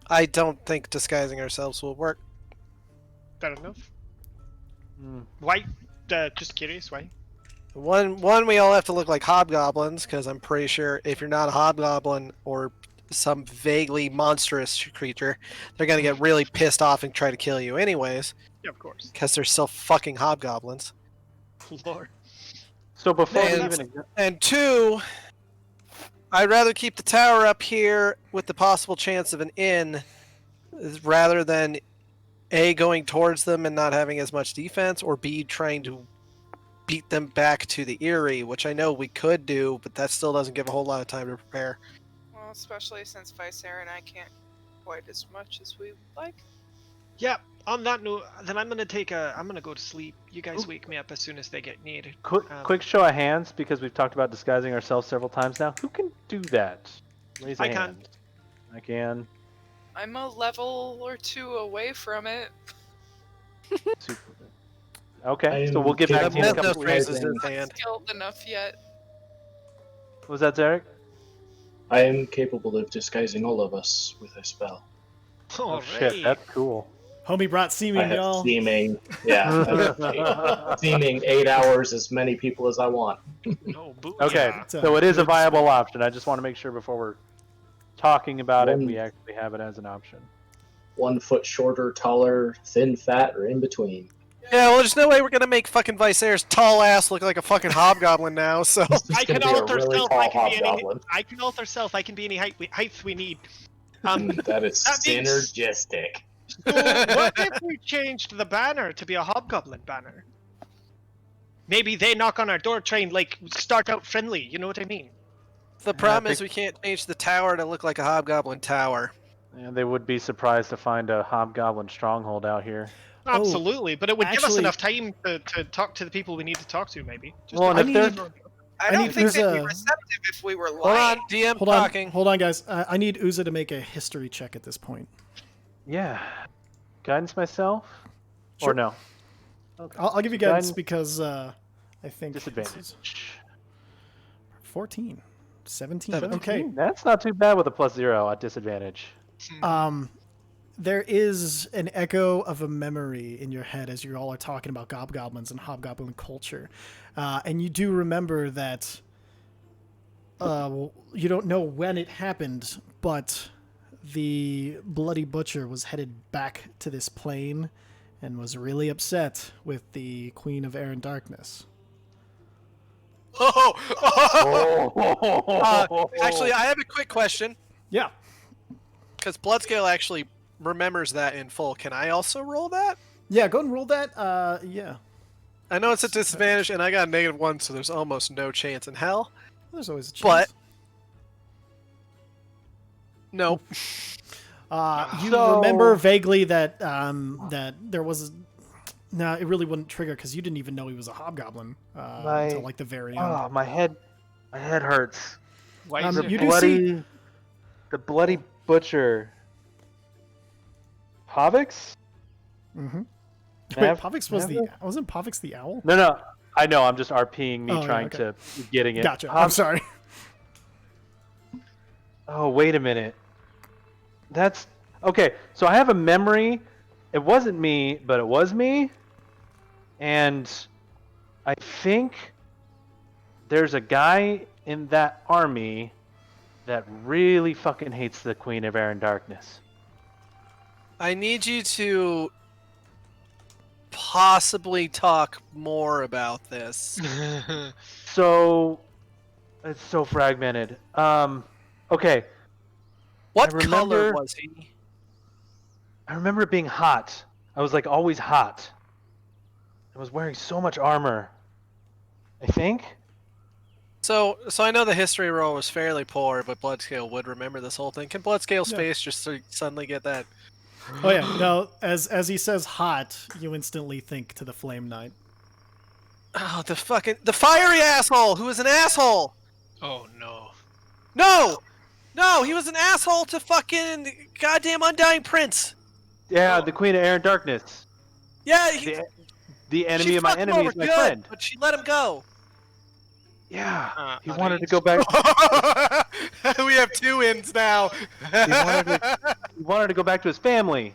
I don't think disguising ourselves will work. Fair enough. Hmm. Why? Just curious, why? One, we all have to look like hobgoblins, because I'm pretty sure if you're not a hobgoblin or some vaguely monstrous creature, they're going to get really pissed off and try to kill you anyways, Yeah, of course. because they're still fucking hobgoblins. Lord. So before we And- even And two, I'd rather keep the tower up here with the possible chance of an inn rather than A, going towards them and not having as much defense, or B, trying to beat them back to the Eyrie, which I know we could do, but that still doesn't give a whole lot of time to prepare. Well, especially since Visera and I can't quite as much as we would like. Yeah. On that note, then I'm gonna go to sleep. You guys wake me up as soon as they get needed. Quick show of hands, because we've talked about disguising ourselves several times now. Who can do that? Raise a I hand. I can. I'm a level or 2 away from it. Super. Okay, so we'll get I back am to you in a couple Mythos weeks. raises his Not hand. skilled enough yet. What was that, Zarek? I am capable of disguising all of us with a spell. Oh shit, that's cool. Homie brought I seeming, have y'all. seeming. Yeah, I have seeming 8 hours, as many people as I want. Oh, booyah. Okay, It's a so it is a good viable spell. option. I just want to make sure before we're talking about it, One- we actually have it as an option. 1 foot shorter, taller, thin, fat, or in between. Yeah, well, there's no way we're gonna make fucking Visera's tall ass look like a fucking hobgoblin now. So It's I gonna can be a alter really self. tall I can be any. hobgoblin. I can alter self. I can be any height we need. That is that means- synergistic. So what if we changed the banner to be a hobgoblin banner? Maybe they knock on our door, try and like start out friendly. You know what I mean? the problem is think- we can't change the tower to look like a hobgoblin tower. And they would be surprised to find a hobgoblin stronghold out here. Oh, Absolutely, but it would give us actually- enough time to talk to the people we need to talk to. Maybe. Just Well, and I if need- there's I don't need think they'd be Uza- receptive if we were Hold on, lying. DM Hold on, talking. hold on, guys. I need Uza to make a history check at this point. yeah, guidance myself, Sure. or no? I'll give you guidance Guidance- because I think this is Disadvantage. 14, 17. 17? Okay. That's not too bad with a +0 at disadvantage. There is an echo of a memory in your head as you all are talking about gobgoblins and hobgoblin culture, and you do remember that. You don't know when it happened, but the Bloody Butcher was headed back to this plane and was really upset with the Queen of Air and Darkness. Actually, I have a quick question Yeah. because Bloodscale actually remembers that in full. Can I also roll that? Yeah, go and roll that. Yeah. I know it's a disadvantage, and I got a -1, so there's almost no chance in hell. There's always a chance. But no, You So- remember vaguely that that there was. No, it really wouldn't trigger because you didn't even know he was a hobgoblin until like the very end. Oh, my head hurts. why Um, is it you do see- The bloody butcher. Pavix? Mm-hmm. Wait, Nav- Pavix was Nav- wasn't Pavix the owl? No. I know. I'm just RPing me Oh, yeah, trying okay. to getting it. Gotcha. I'm sorry. Oh, wait a minute. That's okay. So I have a memory. It wasn't me, but it was me. And I think there's a guy in that army that really fucking hates the Queen of Air and Darkness. I need you to possibly talk more about this. So it's so fragmented. Okay. What I color remember- was he? I remember it being hot. I was like always hot. I was wearing so much armor. I think. So I know the history roll was fairly poor, but Bloodscale would remember this whole thing. Can Bloodscale's Yeah. face just suddenly get that? Oh yeah. No, as he says hot, you instantly think to the Flame Knight. Oh, the fiery asshole who was an asshole. Oh no. No, he was an asshole to fucking goddamn Undying Prince. Yeah, the Queen of Air and Darkness. Yeah, The enemy she of my fucked him enemy over is my good, friend. but she let him go. Yeah. He buddy. wanted to go back. We have 2 wins now. He wanted to go back to his family.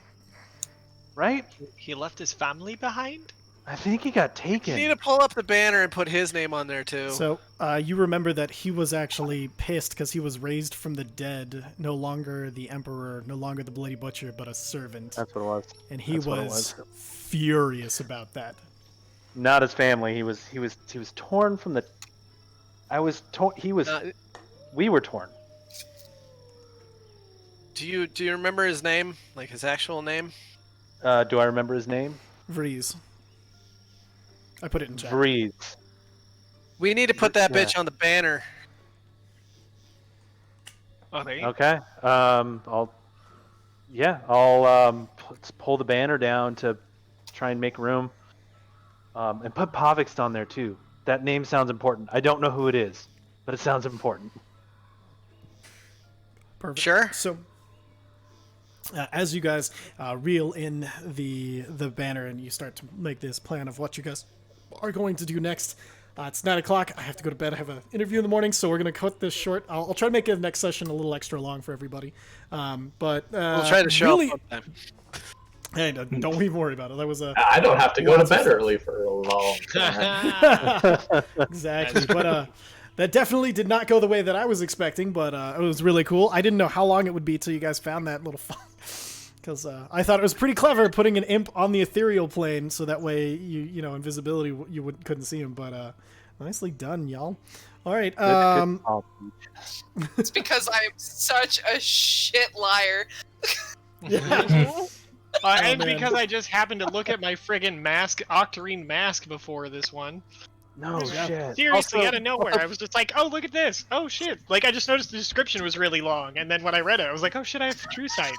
Right? He left his family behind? I think he got You taken. need to pull up the banner and put his name on there too. So you remember that he was actually pissed because he was raised from the dead, no longer the Emperor, no longer the Bloody Butcher, but a servant, That's what it was. and he that's what it was furious about that. Not his family. He was torn from the. I was torn. He was. We were torn. Do you remember his name, like his actual name? Do I remember his name? Vreeze. I put it in chat. Vreeze. We need to put that bitch on the banner. Oh, there you Okay. I'll let's pull the banner down to try and make room. And put Pavix on there too. That name sounds important. I don't know who it is, but it sounds important. Perfect. Sure. So, as you guys reel in the banner and you start to make this plan of what you guys are going to do next, it's 9 o'clock. I have to go to bed. I have an interview in the morning, so we're going to cut this short. I'll try to make the next session a little extra long for everybody. But We'll try to show really, up sometime. hey, don't even worry about it. That was a I don't have to go to Lots of bed fun. early for a long time. exactly. But that definitely did not go the way that I was expecting. But it was really cool. I didn't know how long it would be till you guys found that little fun. Because I thought it was pretty clever putting an imp on the ethereal plane, so that way you know invisibility couldn't see him. But nicely done, y'all. All right. Good call. It's because I'm such a shit liar. and man. because I just happened to look at my friggin' mask, Octarine mask before this one. No shit. Seriously, Also- out of nowhere, I was just like, oh, look at this. Oh, shit. Like, I just noticed the description was really long, and then when I read it, I was like, oh, shit, I have true sight.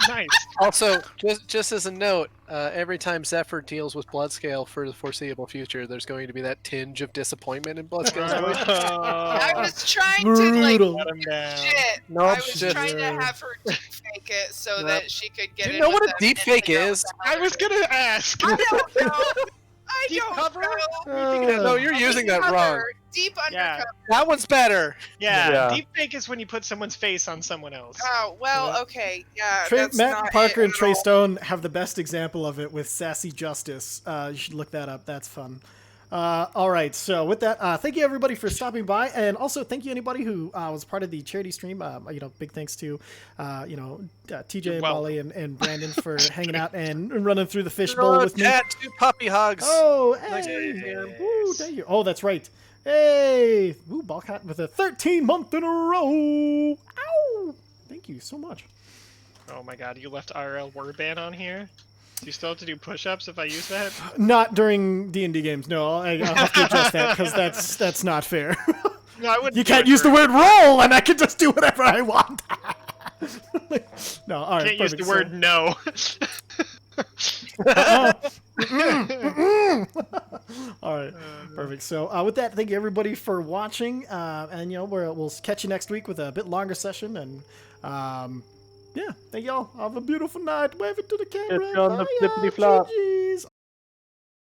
Nice. Also, just as a note, every time Zephyr deals with Bloodscale for the foreseeable future, there's going to be that tinge of disappointment in Bloodscale's voice. I Oh, was trying to like Brutal. let him down. shit. No, I was shit. trying to have her deep fake it so Yep. that she could get Do you in know with what a them deep and fake figure out is? what the hell I was it gonna ask. I don't know. I Deep don't cover? know. No, you're using that Cover, wrong. Deep Yeah. undercover. That one's better. Yeah, Yeah. deepfake is when you put someone's face on someone else. Oh well, Yeah. okay, yeah. Matt that's not Parker it and at Trey all. Stone have the best example of it with Sassy Justice. You should look that up. That's fun. All right. So with that, thank you everybody for stopping by, and also thank you anybody who was part of the charity stream. Big thanks to TJ You're and welcome. Molly and Brandon for hanging out and running through the fishbowl with me. Cat, 2 puppy hugs. Oh, Nice hey! to hear. Woo, thank you. Oh, that's right. Hey, woo, Ballcat with a 13-month in a row. Ow! Thank you so much. Oh my god, you left IRL word ban on here? Do you still have to do push-ups if I use that? Not during D&D games. No, I'll have to adjust that because that's not fair. No, I wouldn't. You do can't it use the for- word roll, and I can just do whatever I want. No, all right. Can't use perfect. the word no. All right, perfect. So with that, thank you everybody for watching, and we'll catch you next week with a bit longer session, and yeah, thank y'all. Have a beautiful night. Wave it to the camera. Catch you on the Bye, flippity flop. GG.